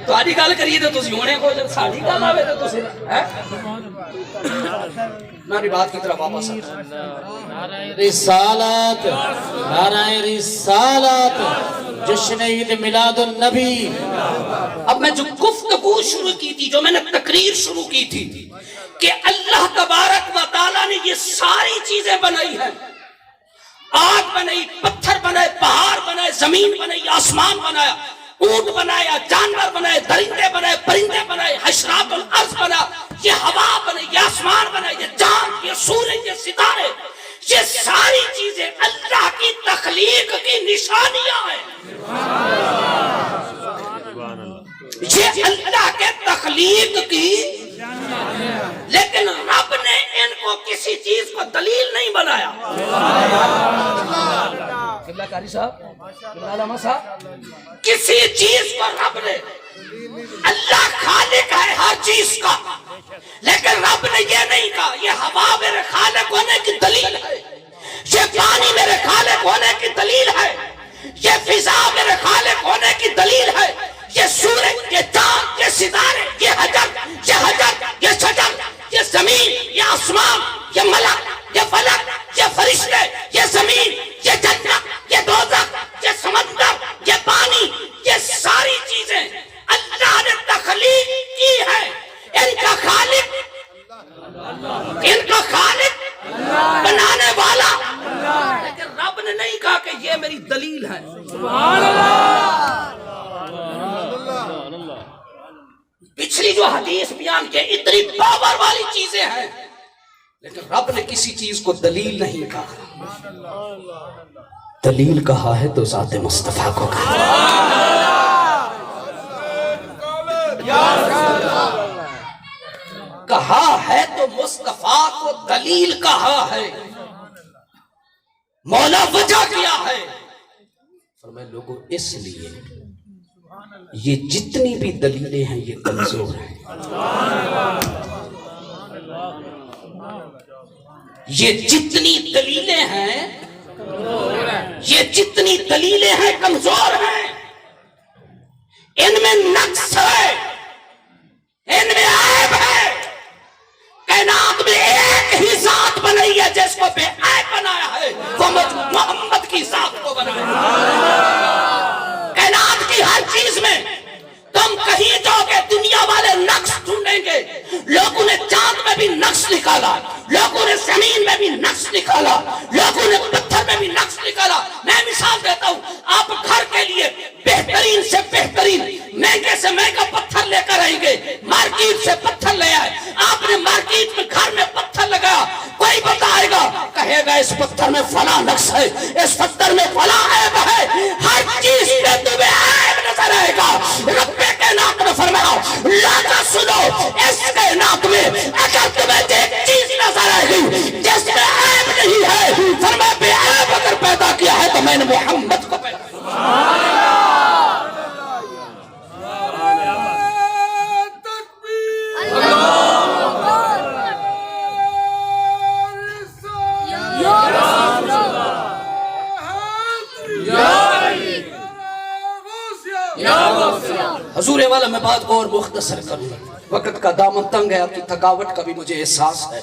تہاڈی گل کریے تے تسی ہونے کو, جب ساڈی گل آوے تے تسی میری بات کی طرف واپس رسالت, نعرہ رسالت, جشن عید میلاد النبی. اب میں جو گفتگو شروع کی تھی, جو میں نے تقریر شروع کی تھی کہ اللہ تبارک و تعالیٰ نے یہ ساری چیزیں بنائی ہیں, آگ بنائی, پتھر بنائے, پہاڑ بنائے, زمین بنائی, آسمان بنایا, اونٹ بنایا, جانور بنائے, درندے بنائے, پرندے بنائے, حشرات الارض بنا, یہ ہوا بنائی, یہ آسمان بنائے, یہ چاند, یہ سورج, یہ ستارے, یہ ساری چیزیں اللہ کی تخلیق کی نشانیاں ہیں. یہ اللہ کے تخلیق کی, لیکن رب نے ان کو کسی چیز کو دلیل نہیں بنایا. قبلہ کاری صاحب, قبلہ علامہ صاحب, کسی چیز کو رب نے, اللہ خالق ہے ہر چیز کا, لیکن رب نے یہ نہیں کہا یہ ہوا میرے خالق ہونے کی دلیل ہے, یہ پانی میرے خالق ہونے کی دلیل ہے, یہ فضا میرے خالق ہونے کی دلیل ہے, یہ سورج, یہ چاند, یہ ستارے, یہ حجر, یہ شجر, یہ زمین, یہ آسمان, یہ ملک, یہ فلک, یہ فرشتے, یہ زمین, یہ جنت, یہ دوزخ, یہ سمندر, یہ پانی, یہ ساری چیزیں اللہ نے تخلیق کی ہے. ان کا خالق, ان کا خالق بنانے والا, لیکن رب نے نہیں کہا کہ یہ میری دلیل ہے. سبحان اللہ. پچھلی جو حدیث بیان کی اتنی پاور والی چیزیں ہیں، لیکن رب نے کسی چیز کو دلیل نہیں کہا. دلیل کہا ہے تو ذات مصطفیٰ کو کہا. کہا ہے تو مصطفیٰ کو دلیل کہا ہے. مولا وجہ کیا ہے؟ فرمائے لوگوں اس لیے یہ جتنی بھی دلیلیں ہیں یہ کمزور ہیں. یہ جتنی دلیلیں ہیں، یہ جتنی دلیلیں ہیں کمزور ہیں. ان میں نقص ہے، ان میں عیب ہے. کائنات میں ایک ہی ذات بنائی ہے جس کو بے عیب بنایا ہے، وہ محمد کی ذات کو بنایا ہے. کائنات کی ہر چیز میں تم کہیں جاؤ گے دنیا والے نقص ڈھونڈیں گے. لوگوں نے چاند میں بھی نقص نکالا، لوگوں نے زمین میں بھی نقص نکالا، لوگوں نے پتھر میں بھی نقص نکالا. میں مثال دیتا ہوں، آپ گھر کے لیے بہترین سے بہترین مہنگے سے مہنگا پتھر لے کر آئیں گے، مارکیٹ سے پتھر لے آئے. آپ نے مارکیٹ میں گھر میں پتھر لگایا، کوئی بتائے گا، کہے گا اس پتھر میں فلاں نقص ہے، اس پتھر میں فلاں عیب ہے. ہر چیز میں تمہیں عیب نظر آئے گا. رب کائنات نے فرمایا لاجا سنو، اس کائنات میں اگر تمہیں ایک چیز نظر آئے گی جس میں عیب نہیں ہے، فرمایا بے عیب اگر پیدا کیا ہے تو میں نے محمد کو پیدا کیا. حضور والا میں بات کو اور مختصر کروں، وقت کا دامن تنگ ہے، آپ کی تھکاوٹ کا بھی مجھے احساس ہے.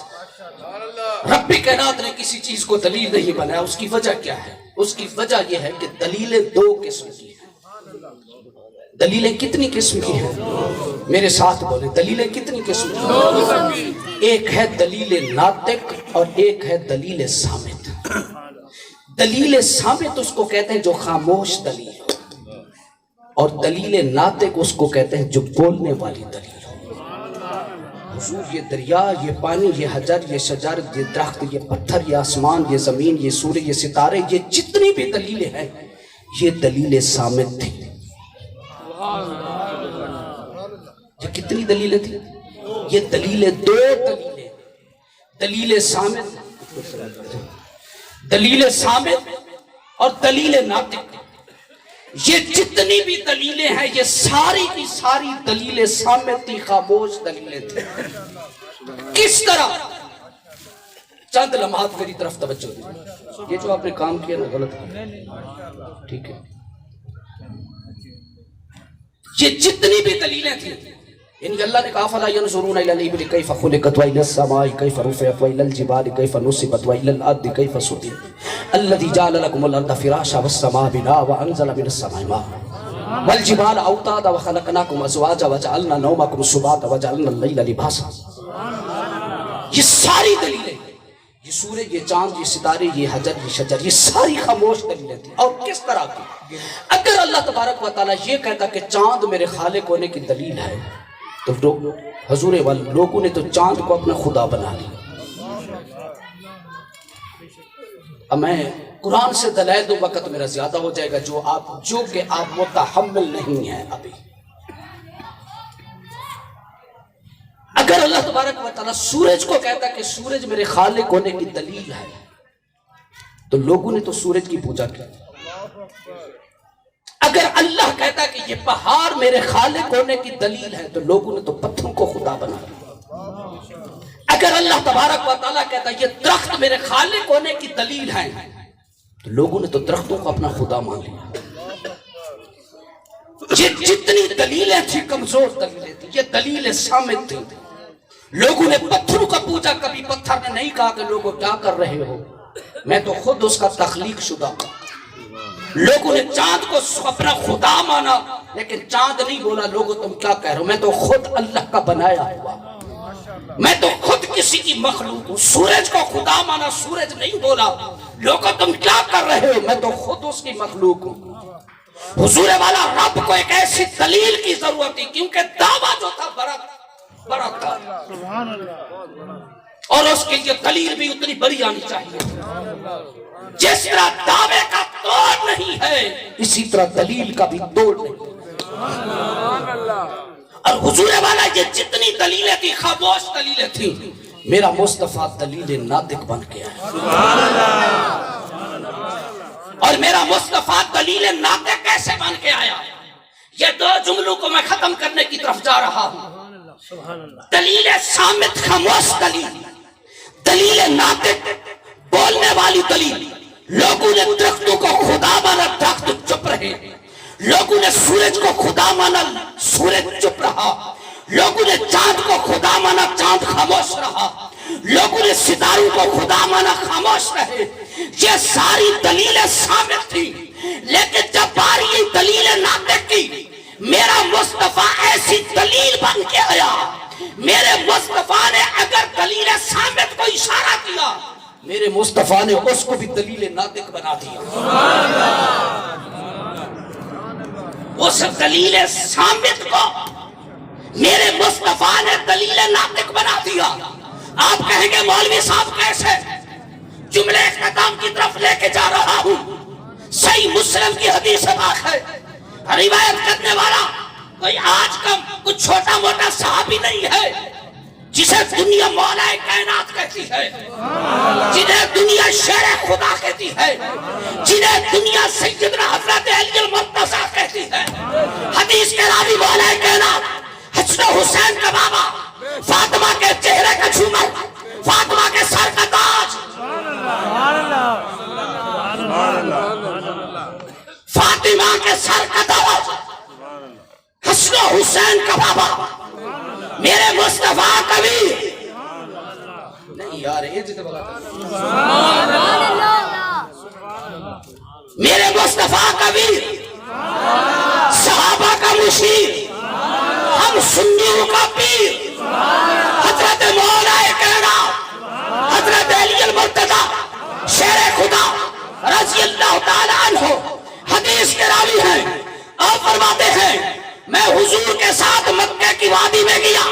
رب کائنات نے کسی چیز کو دلیل نہیں بنایا. اس کی وجہ کیا ہے؟ اس کی وجہ یہ ہے کہ دلیلیں دو قسم کی ہیں. دلیلیں کتنی قسم کی ہیں؟ میرے ساتھ بولیں، دلیلیں کتنی قسم کی ہیں؟ ایک ہے دلیل ناطق اور ایک ہے دلیل صامت. دلیل صامت اس کو کہتے ہیں جو خاموش دلیل ہو، اور دلیل ناطق اس کو کہتے ہیں جو بولنے والی دلیل ہو. حضور یہ دریا، یہ پانی، یہ حجر، یہ شجر، یہ درخت، یہ پتھر، یہ آسمان، یہ زمین، یہ سورج، یہ ستارے، یہ جتنی بھی دلیلیں ہیں یہ دلیل صامت تھی. یہ کتنی دلیلیں تھیں؟ یہ دلیل دو دلیلیں، دلیل صامت، دلیل صامت اور دلیل ناطق. یہ جتنی بھی دلیلیں ہیں یہ ساری کی ساری دلیلیں صامتی خاموش دلیلیں تھیں. کس طرح؟ چند لمحات میری طرف توجہ دیں. یہ جو آپ نے کام کیا نا غلط ہے، ٹھیک ہے. یہ جتنی بھی دلیلیں تھیں، یعنی اللہ نے کہا فَلَا يَنْظُرُونَ إِلَى الْإِبِلِ كَيْفَ خُلِقَتْ وَإِلَى السَّمَاءِ كَيْفَ رُفِعَتْ وَإِلَى الْجِبَالِ كَيْفَ نُصِبَتْ وَإِلَى الْأَرْضِ كَيْفَ سُطِحَتْ الَّذِي جَعَلَ لَكُمُ الْأَرْضَ فِرَاشًا وَالسَّمَاءَ بِنَاءً وَأَنزَلَ مِنَ السَّمَاءِ مَاءً وَالْجِبَالَ أَوْتَادًا وَخَلَقْنَاكُمْ أَزْوَاجًا وَجَعَلْنَا نَوْمَكُمْ سُبَاتًا وَجَعَلْنَا اللَّيْلَ لِبَاسًا. یہ ساری دلیلیں، یہ سورج، یہ چاند، یہ ستارے، یہ حجر، یہ شجر، یہ ساری خاموش دلیلیں تھیں. اور کس طرح کی؟ اگر اللہ تبارک و تعالیٰ یہ کہتا کہ چاند میرے خالق ہونے کی دلیل ہے تو حضور والے لوگوں نے تو چاند کو اپنا خدا بنا لیا. اب میں قرآن سے دلائل دو، وقت میرا زیادہ ہو جائے گا، جو کہ آپ متحمل نہیں ہیں ابھی. اگر اللہ تبارک و تعالیٰ سورج کو کہتا کہ سورج میرے خالق ہونے کی دلیل ہے تو لوگوں نے تو سورج کی پوجا کی. اگر اللہ کہتا کہ یہ پہاڑ میرے خالق ہونے کی دلیل ہے تو لوگوں نے تو پتھروں کو خدا بنا لیا. اگر اللہ تبارک و تعالیٰ کہتا یہ درخت میرے خالق ہونے کی دلیل ہے تو لوگوں نے تو درختوں کو اپنا خدا مان لیا. یہ جتنی دلیلیں تھیں کمزور دلیلیں تھیں، یہ دلیل صامت تھی. لوگوں نے پتھروں کا پوجا، کبھی پتھر نے نہیں کہا کہ لوگوں کیا کر رہے ہو، میں تو خود اس کا تخلیق شدہ ہوں. لوگوں نے چاند کو اپنا خدا مانا لیکن چاند نہیں بولا لوگوں تم کیا کہہ رہے ہو، میں تو خود اللہ کا بنایا ہوا، میں تو خود کسی کی مخلوق ہوں. سورج کو خدا مانا، سورج نہیں بولا لوگوں تم کیا کر رہے ہو، میں تو خود اس کی مخلوق ہوں. حضور والا رب کو ایک ایسی دلیل کی ضرورت تھی کیونکہ دعویٰ جو تھا بڑا تھا اور اس کے لیے دلیل بھی اتنی بڑی آنی چاہیے. جس طرح دعوے کا توڑ نہیں ہے اسی طرح دلیل کا بھی توڑ نہیں. اور حضور والا یہ جتنی دلیلیں تھی خاموش دلیلیں تھیں میرا مصطفیٰ دلیل ناطق بن کے آیا. اور میرا مصطفیٰ دلیل ناطق کیسے بن کے آیا؟ یہ دو جملوں کو میں ختم کرنے کی طرف جا رہا ہوں. دلیل صامت خاموش دلیل، دلیل ناطق بولنے والی دلیل. لوگوں نے درختوں کو خدا مانا، درخت چپ رہے. لوگوں نے سورج کو خدا مانا، سورج چپ رہا. لوگوں نے چاند کو خدا مانا، چاند خاموش رہا. لوگوں نے ستاروں کو خدا مانا، خاموش رہے. یہ ساری دلیلیں ثابت تھی، لیکن جب باری یہ دلیل ناطق کی میرا مصطفیٰ ایسی دلیل بن کے آیا. میرے مصطفیٰ نے اگر دلیل ثابت کو اشارہ کیا میرے مصطفیٰ نے اس کو بھی دلیل ناطق بنا دیا. اس دلیل ثابت کو میرے مصطفیٰ نے دلیل ناطق بنا دیا. آپ کہیں گے مولوی صاحب کیسے؟ جملے اختتام کی طرف لے کے جا رہا ہوں. صحیح مسلم کی حدیث پاک ہے، روایت کرنے والا کوئی آج کا کچھ چھوٹا موٹا صحابی نہیں ہے جسے دنیا مولا کائنات کہتی ہے، جنہیں دنیا شیر خدا کہتی ہے، جنہیں دنیا سیدنا حضرت علی المرتضیٰ کہتی ہے. حدیث کے راوی مولا کائنات حسن حسین کا بابا، فاطمہ کے چہرے کا جھومر، فاطمہ کے سر کا تاج، فاطمہ کے سر کا تاج، حسن حسین کا بابا میرے مصطفیٰ کبھی نہیں یار میرے مصطفیٰ کبھی صحابہ کا مشیر، ہم سنیوں کا پیر، حضرت مولا کائنات حضرت علی المرتضیٰ شیر خدا رضی اللہ تعالی عنہ حدیث کے راوی ہیں. آپ فرماتے ہیں میں حضور کے ساتھ مکہ کی وادی میں گیا.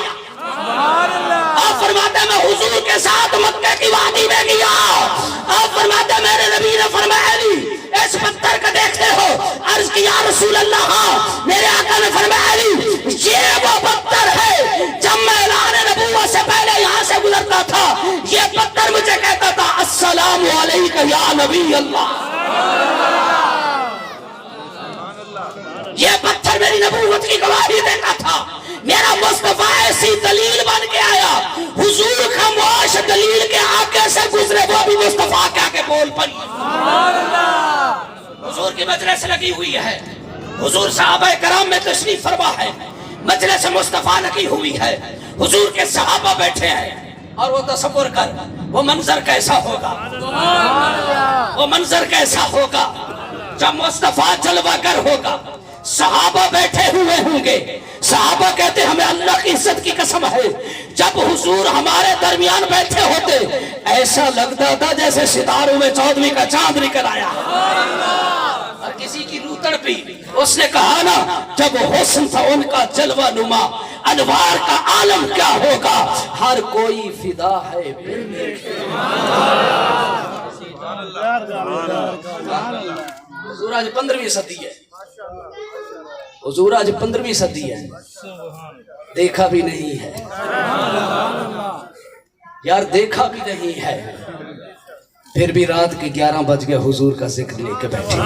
آپ فرماتے ہیں میں حضور کے ساتھ مکہ کی وادی میں گیا. آپ فرماتے ہیں میرے نبی نے فرمایا علی اس پتھر کا دیکھتے ہو؟ عرض کی یا رسول اللہ ہاں. میرے آقا نے فرمایا علی یہ وہ پتھر ہے جب میں اعلان نبوت سے پہلے یہاں سے گزرتا تھا یہ پتھر مجھے کہتا تھا السلام علیکم یا نبی اللہ. یہ پتھر میری نبوت کی گواہی دیتا تھا. میرا مصطفیٰ ایسی دلیل بن کے آیا. حضور خاموش دلیل کے آگے سے گزرے وہ بھی مصطفیٰ کے آگے بول پڑی. حضور کی مجلس لگی ہوئی ہے، حضور صحابہ کرام میں تشریف فرما ہے، مجلس مصطفیٰ لگی ہوئی ہے، حضور کے صحابہ بیٹھے ہیں. اور وہ تصور کر وہ منظر کیسا ہوگا، وہ منظر کیسا ہوگا جب مصطفیٰ جلوہ گر ہوگا. صحابہ بیٹھے ہوئے ہوں گے. صحابہ کہتے ہمیں اللہ کی عزت کی قسم ہے جب حضور ہمارے درمیان بیٹھے ہوتے ایسا لگتا تھا جیسے ستاروں میں 14ویں کا چاند نکل آیا. اور کسی کی روح تڑپی. اس نے کہا نا جب حسن تھا ان کا جلوہ نما انوار کا عالم کیا ہوگا. ہر کوئی فدا ہے حضور آج 15ویں صدی ہے. حضور آج 15ویں صدی ہے، دیکھا بھی نہیں ہے یار، دیکھا بھی نہیں ہے. پھر بھی رات کے 11 بج گئے حضور کا ذکر لے کے بیٹھے.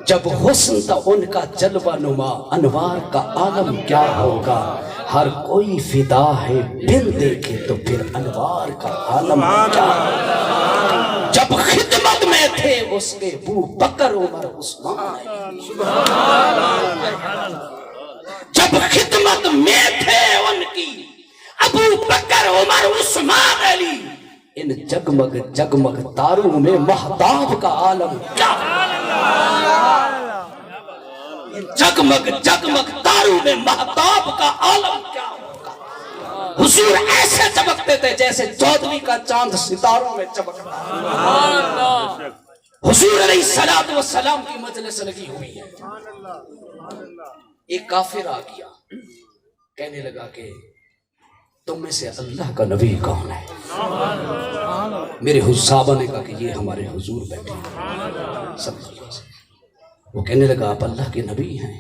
جب حسن تھا ان کا جلوہ نما انوار کا عالم کیا ہوگا. ہر کوئی فدا ہے بن دیکھے تو پھر انوار کا عالم کیا ہوگا. جب خدمت میں تھے اس کے ابو بکر عمر عثمان، جب خدمت میں تھے ان کی ابو بکر عمر عثمان علی، ان جگمگ جگمگ تاروں میں مہتاب کا عالم کیا ہوگا. جگمگ جگمگ تاروں میں مہتاب کا عالم کیا ہوگا. حضور ایسے چمکتے تھے جیسے 14ویں کا چاند ستاروں میں چمکتا. حضور علیہ الصلوۃ والسلام کی مجلس لگی ہوئی ہے. ایک کافر آ گیا, کہنے لگا کہ تم میں سے اللہ کا نبی کون ہے؟ میرے صحابہ نے کہا کہ یہ ہمارے حضور بیٹھے ہیں صلی اللہ علیہ وسلم. وہ کہنے لگا آپ اللہ کے نبی ہیں؟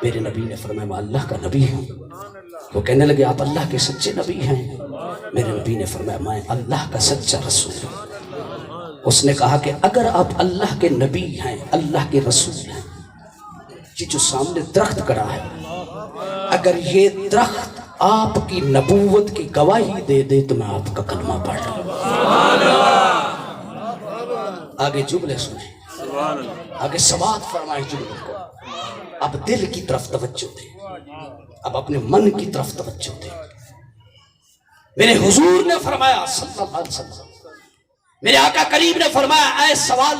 میرے نبی نے فرمایا میں اللہ کا نبی ہوں. وہ کہنے لگے آپ اللہ کے سچے نبی ہیں؟ میرے نبی نے فرمایا میں اللہ کا سچا رسول ہوں. اس نے کہا کہ اگر آپ اللہ کے نبی ہیں, اللہ کے رسول ہیں, یہ جو سامنے درخت کڑا ہے, اگر یہ درخت آپ کی نبوت کی گواہی دے دے تو میں آپ کا کلمہ پڑھ لوں. آگے جملے سنیں, آگے سماعت فرمائے جملے کو. اب دل کی طرف توجہ دیں, اب اپنے من کی طرف توجہ دیں. میرے حضور نے فرمایا صلی اللہ علیہ وسلم, میرے آقا کریم نے فرمایا اے سوال,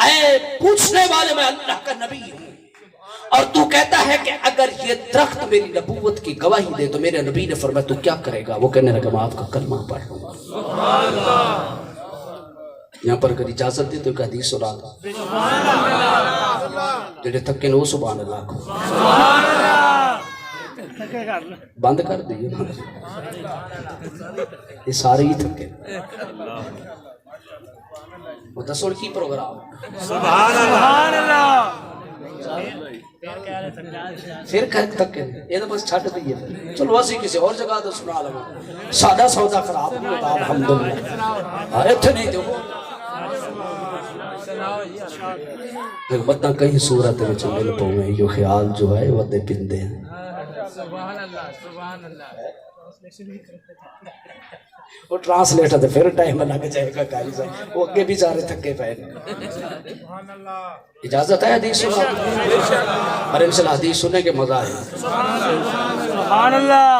اے پوچھنے والے میں اللہ کا نبی ہوں, اور تو کہتا ہے کہ اگر یہ درخت میری نبوت کی گواہی دے تو میرے نبی نے فرمایا تو کیا کرے گا؟ وہ کہنے لگا میں آپ کا کلمہ پڑھ لوں گا. یہاں پر اگر اجازت دے تو ایک حدیث سنا دو. جڑے تھکے نو سبحان اللہ کو بند کر دیئے, یہ سارے ہی تھکے. وہ دسوڑ کی پروگرام سبحان اللہ پھر تھکے یہ تو بس چھٹ دیئے. چلو اسی کسی اور جگہ تو سنا لگا, سادہ سودا خراب نہیں ہوتا الحمدللہ. ایتھے نہیں دو ایک بطن کہیں صورت میں مل پہوئے, یہ خیال جو ہے وہ دے پندے ہیں. وہ ٹرانسلیٹر دے پھر ٹائم لگ جائے گا قاری صاحب, وہ اگے بھی سارے تھکے پہے. اجازت ہے حدیث سنا, اور انشاءاللہ حدیث سننے کے مزہ ہے. سبحان اللہ.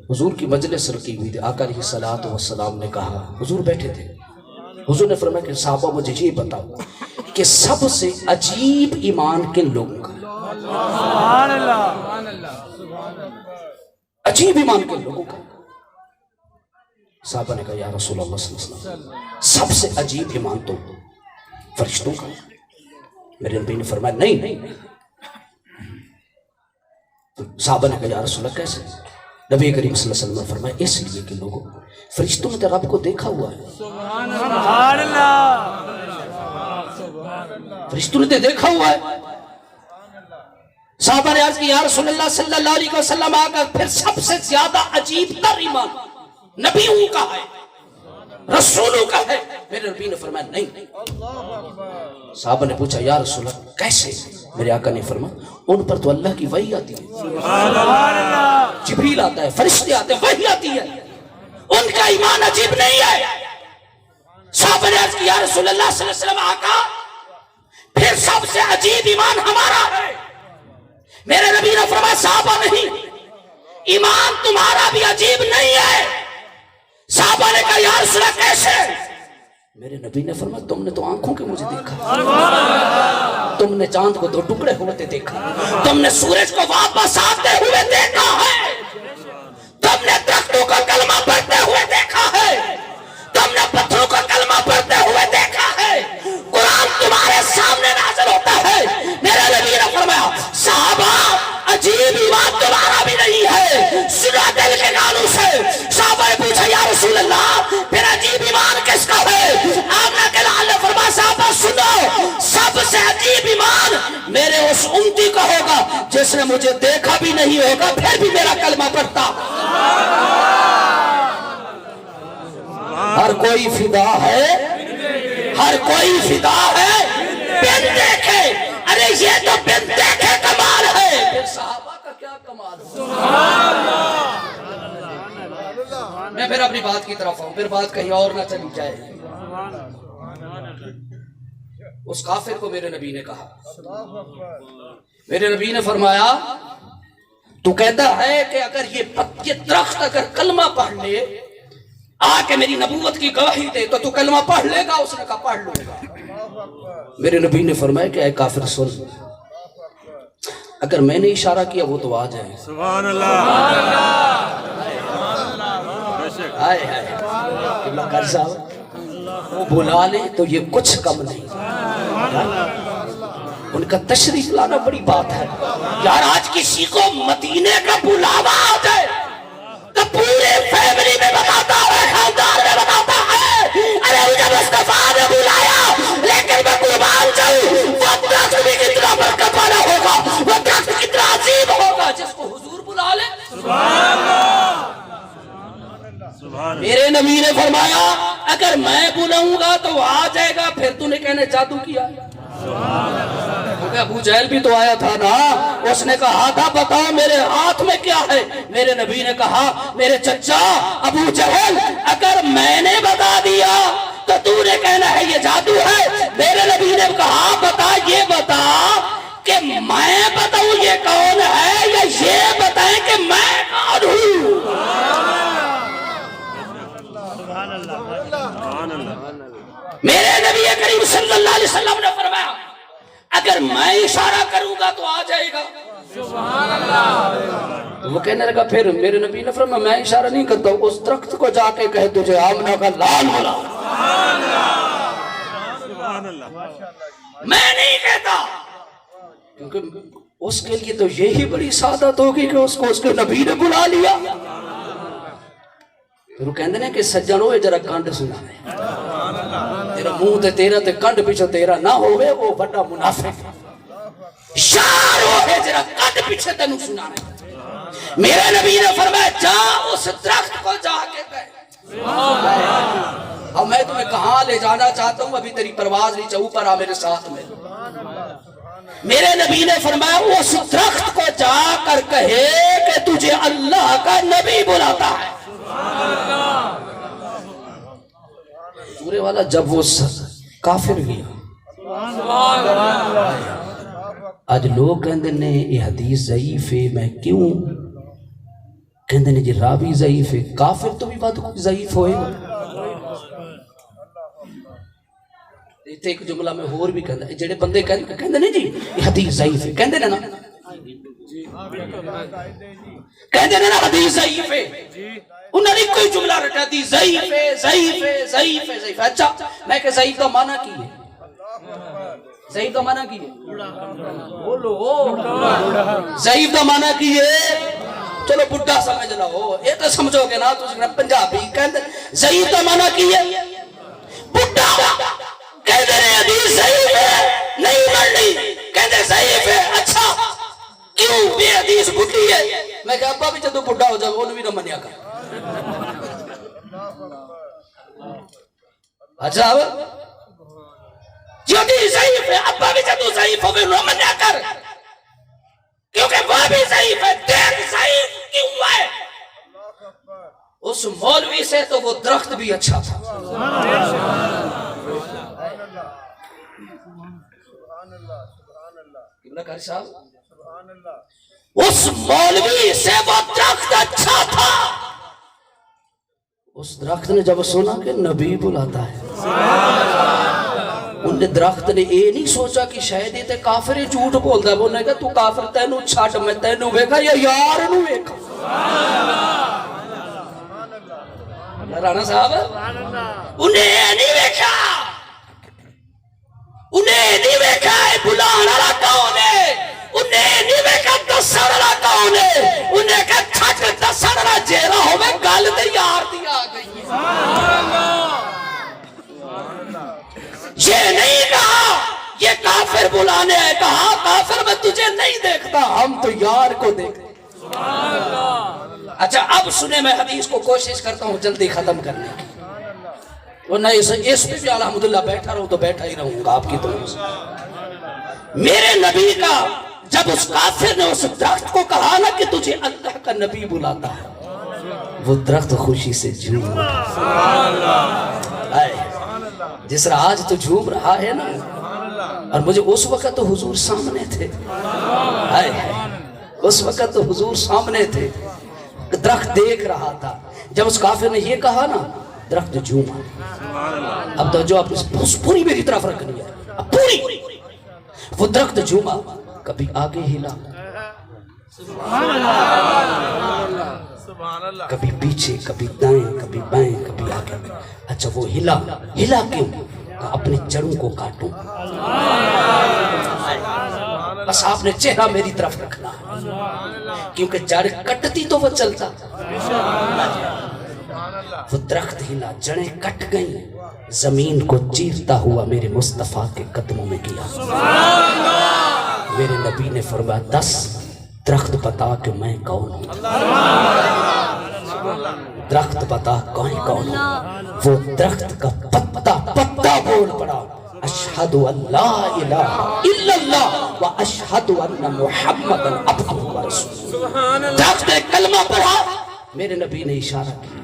حضور کی مجلس رکی ہوئی تھی. آقا علیہ الصلوۃ والسلام نے کہا, حضور بیٹھے تھے, حضور نے فرمایا کہ صحابہ مجھے یہ بتاؤ کہ سب سے عجیب ایمان کن لوگوں کا؟ سبحان اللہ. عجیب ایمان کن لوگوں کا؟ صحابہ نے کہا یا رسول اللہ صلی اللہ علیہ وسلم سب سے عجیب ایمان تو فرشتوں کا. میرے نبی نے فرمایا نہیں. صحابہ نے کہا یا رسول اللہ کیسے؟ نبی کریم صلی اللہ علیہ وسلم نے فرمایا اس لیے کہ لوگوں فرشتوں نے رب کو دیکھا ہوا ہے. سبحان اللہ. فرشتوں نے دیکھا ہوا ہے. صحابہ نے عرض کی یا رسول اللہ صلی اللہ علیہ وسلم آگا پھر سب سے زیادہ عجیب تر ایمان نبیوں کا ہے, رسولوں کا ہے. میرے نبی نے فرمایا نہیں. صحابہ نے پوچھا یا رسول اللہ کیسے؟ میرے آقا نے فرمایا ان پر تو اللہ کی وحی آتی ہے, جبریل آتا ہے, فرشتے آتے ہیں, وحی آتی ہے. ان کا ایمان عجیب نہیں ہے. صحابہ نے عرض کی یا رسول اللہ صلی اللہ علیہ وسلم آقا پھر سب سے عجیب ایمان ہمارا ہے. میرے نبی نے فرمایا صحابہ نہیں, ایمان تمہارا بھی عجیب نہیں ہے. صحابہ نے کہا یا رسول اللہ کیسے؟ میرے نبی نے فرمایا تم نے تو آنکھوں کے مجھے دیکھا, تم نے چاند کو دو ٹکڑے ہوتے دیکھا, تم نے سورج کو واپس آتے ہوئے دیکھا ہے, تم نے درختوں کا کلمہ پڑھتے ہوئے دیکھا ہے, تم نے پتھروں کا کلمہ پڑھتے ہوئے دیکھا ہے, قرآن تمہارے سامنے نازل ہوتا ہے. میرے نبی نے فرمایا صحابہ عجیب ایمان تمہارا بھی نہیں ہے, سنا دل کے گانوں سے. صحابہ نے پوچھا یا رسول اللہ پھر عجیب ایمان کس کا ہے؟ آمنہ کے لال نے فرمایا صحابہ سنو, سب سے عجیب ایمان میرے اس امتی کا ہوگا جس نے مجھے دیکھا بھی نہیں ہوگا پھر بھی میرا کلمہ پڑھتا. ہر کوئی فدا ہے, ہر کوئی فدا ہے بن دیکھے. ارے یہ تو بن دیکھے کمال ہے, پھر صحابہ کا کیا کمال ہے. میں پھر اپنی بات کی طرف آؤں, پھر بات کہیں اور نہ چلی جائے. اس کافر کو میرے نبی نے کہا, میرے نبی نے فرمایا تو کہتا ہے کہ اگر یہ درخت اگر کلمہ پڑھ لے آ کے میری نبوت کی گواہی دے تو کلمہ پڑھ لے گا؟ اس نے کہا پڑھ لوں گا. میرے نبی نے فرمایا کہ اے کافر سن, اگر میں نے اشارہ کیا وہ تو آ جائے. سبحان اللہ. آئے اللہ قاری صاحب وہ بلا لے تو یہ کچھ کم نہیں. ان کا تشریف لانا بڑی بات ہے. یار آج کسی کو مدینے کا بلاوا آ جائے تو پورے فیملی میں بتاتا ہے, خاندان میں بتاتا ہے, ارے مجھے مصطفیٰ نے بلایا لیکن میں قربان جاؤں. وہ درخت بھی کتنا برکت والا ہوگا, وہ درخت کتنا عظیم ہوگا جس کو حضور بلا لے. میرے نبی نے فرمایا اگر میں بلاؤں گا تو آ جائے گا, پھر تو نے کہنے جادو کیا. کیونکہ ابو جہل بھی تو آیا تھا نا, اس نے کہا تھا بتاؤ میرے ہاتھ میں کیا ہے. میرے نبی نے کہا میرے چچا ابو جہل اگر میں نے بتا دیا تو تو نے کہنا ہے یہ جادو ہے. میرے نبی نے کہا بتا, یہ بتا کہ میں بتاؤں یہ کون ہے یا یہ بتائیں کہ میں کون ہوں. میرے نبی کریم صلی اللہ علیہ وسلم نے فرمایا اگر میں اشارہ کروں گا تو آ جائے گا. وہ کہنے لگا پھر میرے نبی نے فرمایا میں اشارہ نہیں کرتا, اس درخت کو جا کے کہہ تجھے آمنہ کا لال بلا. میں نہیں کہتا, کیونکہ اس کے لیے تو یہی بڑی سعادت ہوگی کہ اس کو اس کے نبی نے بلا لیا. پھر وہ کہندے نے کہ سجن ہوئے جرا کنڈ سنا ہے, تیرا منہ تے تیرا تے کنڈ پیچھے تیرا نہ ہوئے وہ بڑا منافق. شار ہوئے جرا کنڈ پیچھے تینوں سنا ہے. میرے نبی نے فرمایا جا اس درخت کو جا کے کہے. اب میں تمہیں کہاں لے جانا چاہتا ہوں, ابھی تیری پرواز نہیں, چاہوں پر آ میرے ساتھ میں. میرے نبی نے فرمایا اس درخت کو جا کر کہے کہ تجھے اللہ کا نبی بلاتا ہے. سورے والا جب وہ کافر گیا, آج لوگ کہندے نے یہ حدیث ضعیف ہے, میں کیوں کہندے نے جی راوی ضعیف ہے, کافر تو بھی بات ضعیف ہوئے گا. ایک جملہ میں اور بھی کہندے جڑے بندے کہندے نہیں جی یہ حدیث ضعیف ہے, کہندے نا کہندے نا حدیث ضعیف ہے, انہوں نے کوئی جملہ رٹا دی ضعیف ہے ضعیف ہے ضعیف ہے ضعیف ہے. اچھا میں کہ ضعیف کا معنی کی ہے, ضعیف کا معنی کی ہے, بولو ضعیف کا معنی کی ہے. چلو بڈھا سمجھ لو, یہ تو سمجھو گے نا تسی پنجابی. کہندے ضعیف کا معنی کی ہے بڈھا, کہندے نے حدیث ضعیف ہے نہیں پڑھنی, کہندے ضعیف ہے. اچھا کیوں یہ حدیث بڈھی ہے؟ میں کہ ابا بھی جدو بڈھا ہو جائے انہوں بھی نہ منیا کر. اچھا جو بھی ضعیف ہے ابا بھی جدو ضعیف ہو گئے نہ منیا کر, کیونکہ وہ بھی ضعیف ہے. دیکھ ضعیف کیوں ہے, اس مولوی سے تو وہ درخت بھی اچھا تھا. اس مولوی سے وہ درخت اچھا تھا. اس درخت نے جب سنا کہ نبی بلاتا ہے, ان نے درخت نے یہ نہیں سوچا کہ شاید یہ تے کافر جھوٹ بولتا ہے. وہ نے کہا تو کافر تینوں چھٹ میں تینوں ویکھا یا یار نو ویکھا. رانا صاحب انہیں نہیں ویکھا, انہیں نہیں ویکھا بلانا والا کون ہے, انہیں نہیں ویکھا دسن والا کون ہے. انہیں کہا چھٹ دسن والا جیڑا ہوے گل تے یار دی آ گئی. یہ نہیں کہا یہ کافر بلانے ہے, کہا کافر میں تجھے نہیں دیکھتا, ہم تو یار کو دیکھتے. اچھا اب سنے, میں حدیث کو کوشش کرتا ہوں جلدی ختم کرنے کی, ورنہ اس پہ بھی الحمدللہ بیٹھا رہوں تو بیٹھا ہی رہوں گا آپ کی طرف سے. میرے نبی کا جب اس کافر نے اس درخت کو کہا نا کہ تجھے اللہ کا نبی بلاتا ہے, وہ درخت خوشی سے جھوم اٹھا. جس طرح آج تو جھوم رہا ہے نا, اور مجھے اس وقت تو حضور سامنے تھے, اس وقت تو حضور سامنے تھے, درخت دیکھ رہا تھا. جب اس کافر نے یہ کہا نا درخت جھوما. اب تو جو آپ پوری میری طرف رکھنی ہے, اب پوری. وہ درخت جھوما, کبھی آگے ہلا, کبھی پیچھے کبھی دائیں کبھی بائیں کبھی آگے. اچھا وہ ہلا کیوں؟ کہا اپنی جڑوں کو کاٹوں. بس آپ نے چہرہ میری طرف رکھنا کیونکہ جڑ کٹتی تو وہ چلتا. وہ درخت ہلا، جڑیں کٹ گئیں، زمین کو چیرتا ہوا میرے مصطفیٰ کے قدموں میں گیا. میرے نبی نے فرمایا 10 درخت بتا کہ میں کون ہوں. درخت بتا کون ہوں. وہ درخت کا پتا بول پڑا اشہد ان لا الہ الا اللہ و اشہد ان محمد عبدہ و رسولہ. درخت نے کلمہ پڑھا، میرے نبی نے اشارہ کیا.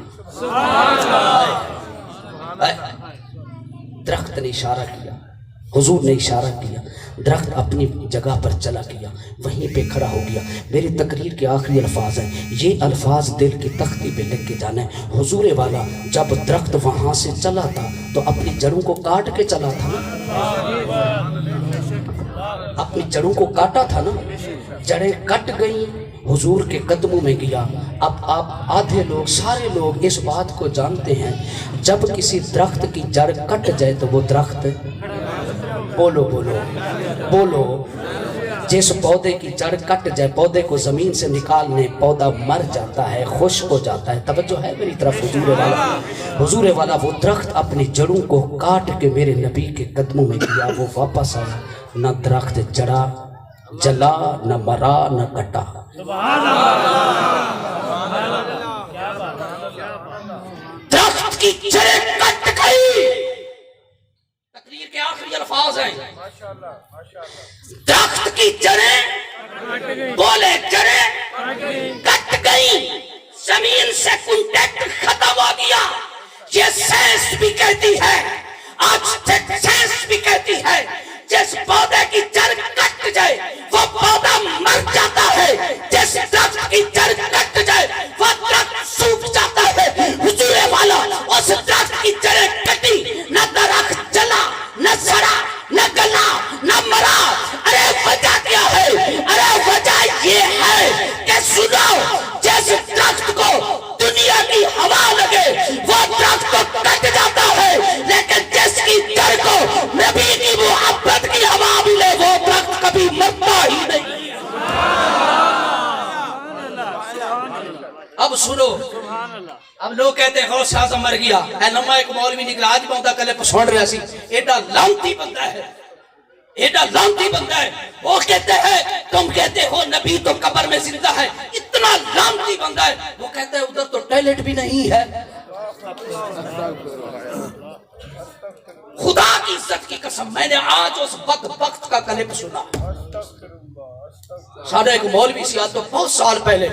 درخت نے اشارہ کیا، حضور نے اشارہ کیا، درخت اپنی جگہ پر چلا گیا، وہیں پہ کھڑا ہو گیا. میری تقریر کے آخری الفاظ ہیں، یہ الفاظ دل کی تختی پہ لکھ کے جانا ہے. حضور والا جب درخت وہاں سے چلا تھا تو اپنی جڑوں کو کاٹ کے چلا تھا نا، اپنی جڑوں کو کاٹا تھا نا. جڑیں کٹ گئیں، حضور کے قدموں میں گیا. اب آپ آدھے لوگ، سارے لوگ اس بات کو جانتے ہیں جب کسی درخت کی جڑ کٹ جائے تو وہ درخت، بولو جس پودے کی جڑ کٹ جائے، پودے کو زمین سے نکالنے پودا مر جاتا ہے، خشک ہو جاتا ہے. توجہ ہے میری طرف. حضور والا وہ درخت اپنی جڑوں کو کاٹ کے میرے نبی کے قدموں میں گیا. وہ واپس آیا، نہ درخت جڑا جلا، نہ مرا، نہ کٹا. درخت کی جڑیں کٹ گئی. تقریر کے آخری الفاظ ہیں، درخت کی جڑیں، بولے جڑیں کٹ گئی، زمین سے کانٹیکٹ ختم ہو گیا. یہ سائنس بھی کہتی ہے، آج تک سائنس بھی کہتی ہے جس پودے کی جڑ کٹ جائے وہ پودا مر جاتا ہے، جس درخت کی جڑ کٹ جائے وہ درخت سوکھ جاتا ہے. حضور والا اس درخت کی جڑیں کٹی، نہ درخت جلا، نہ سڑا، نہ گلا، نہ مرا. ارے وجہ کیا ہے؟ ارے وجہ یہ ہے کہ سنو، جس درخت کو دنیا کی ہوا لگے وہ درخت تو کٹ جاتا ہے، لیکن جس کی جڑ کو نبی کی محبت کی ہوا ملے وہ درخت کبھی مرتا ہی نہیں. اب سنو، اب لوگ کہتے ہیں غوث اعظم مر گیا. اے لمحہ ایک مولوی نکلا آج بہتا کلے پسوڑ رہا سی، ایڈا لانتی بندہ ہے، ایڈا لانتی بندہ ہے. وہ کہتے ہیں تم کہتے ہو نبی تو قبر میں زندہ ہے، اتنا لانتی بندہ ہے. وہ کہتے ہیں ادھر تو ٹائلٹ بھی نہیں ہے. خدا کی عزت کی قسم میں نے آج اس بدبخت کا کلپ سنا. سارے ایک مولوی سی آج تو بہت سال پہلے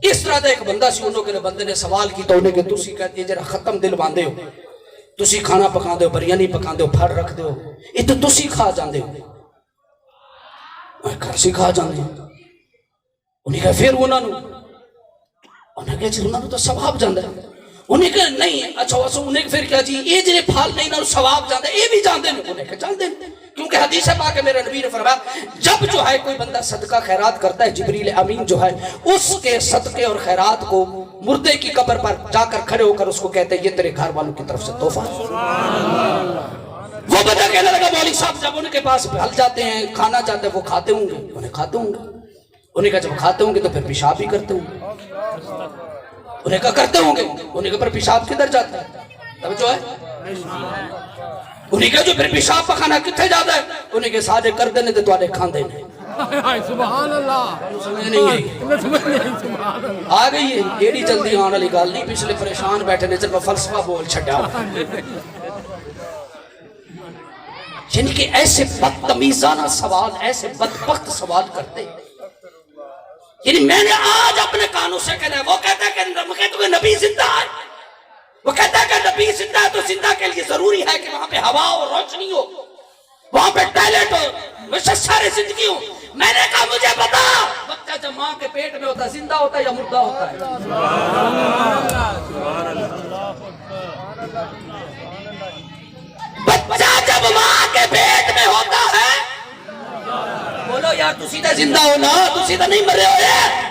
اس طرح دا ایک بندہ سی. انہوں کے بندے نے سوال کی تو انہیں کہ تسی کہتے ہیں جرا ختم دل باندھے ہو، تسی کھانا پکا دے ہو، بریانی پکا دے ہو، پھڑ رکھ دے ہو، یہ تو تسی کھا جاندے ہو. گھر سے کھا جاندے ہو. انہیں کہا پھر انہیں کہا جی انہوں تو ثواب جاندے ہے. انہیں کہا نہیں. اچھا انہیں پھر کیا جی یہ جنہیں پھال نہیں نہ ثواب جاندے یہ بھی جاندے ہیں. انہیں کہا جاندے ہیں کیونکہ حدیث پاک ہے میرے نبی نے فرمایا جب جو ہے کوئی بندہ صدقہ خیرات کرتا ہے جبریل امین جو ہے اس کے صدقے اور خیرات کو مردے کی قبر پر جا کر کھڑے ہو کر اس کو کہتے ہیں یہ تیرے گھر والوں کی طرف سے تحفہ ہے. وہ بندہ کہنے لگا مولوی صاحب جب ان کے پاس پھل جاتے ہیں کھانا جاتے ہیں وہ کھاتے ہوں گے. انہیں کھاتے ہوں گے. انہیں کہا جب کھاتے ہوں گے تو پھر پیشاب بھی کرتے ہوں گے. انہیں کہا کرتے ہوں گے. انہیں کہا پر پیشاب کدھر جاتا ہے؟ تب جو ہے انہیں کہا جو پھر پیشاب پخانا کتنے جاتا ہے؟ انہیں کہا سارے کر دینے تو آنے کھان دینے. سبحان اللہ. سمجھ نہیں آئی. آ گئی ہے ایڈی جلدی آنے والی گال نہیں. پچھلے پریشان بیٹھے نے جب فلسفہ بول چھڑا. یعنی کہ ایسے بدتمیزانہ سوال ایسے بدبخت سوال کرتے. یعنی میں نے آج اپنے کانوں سے کہنا ہے. وہ کہتا ہے کہ نبی زندہ ہے. وہ کہتا ہے کہ نبی زندہ ہے تو زندہ کے لیے ضروری ہے کہ وہاں پہ ہوا اور روشنی ہو, وہاں پہ ٹائلٹ ہو, ویسے سارے زندگی ہو. میں نے کہا مجھے بتا بچہ جب ماں کے پیٹ میں ہوتا ہے زندہ ہوتا ہے یا مردہ ہوتا ہے؟ بچہ جب ماں کے پیٹ میں ہوتا ہے, بولو یار تسی تے زندہ ہو نا, تسی تے نہیں مرے ہوئے.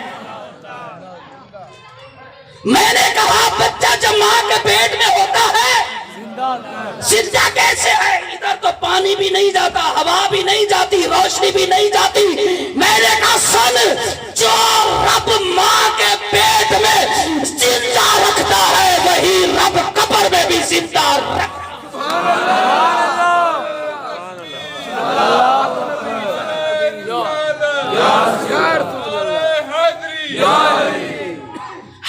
میں نے کہا بچہ جب ماں کے پیٹ میں ہوتا ہے زندہ کیسے ہے؟ ادھر تو پانی بھی نہیں جاتا، ہوا بھی نہیں جاتی، روشنی بھی نہیں جاتی۔ میں نے کہا سن، جو رب ماں کے پیٹ میں زندہ رکھتا ہے وہی رب قبر میں بھی زندہ رکھتا۔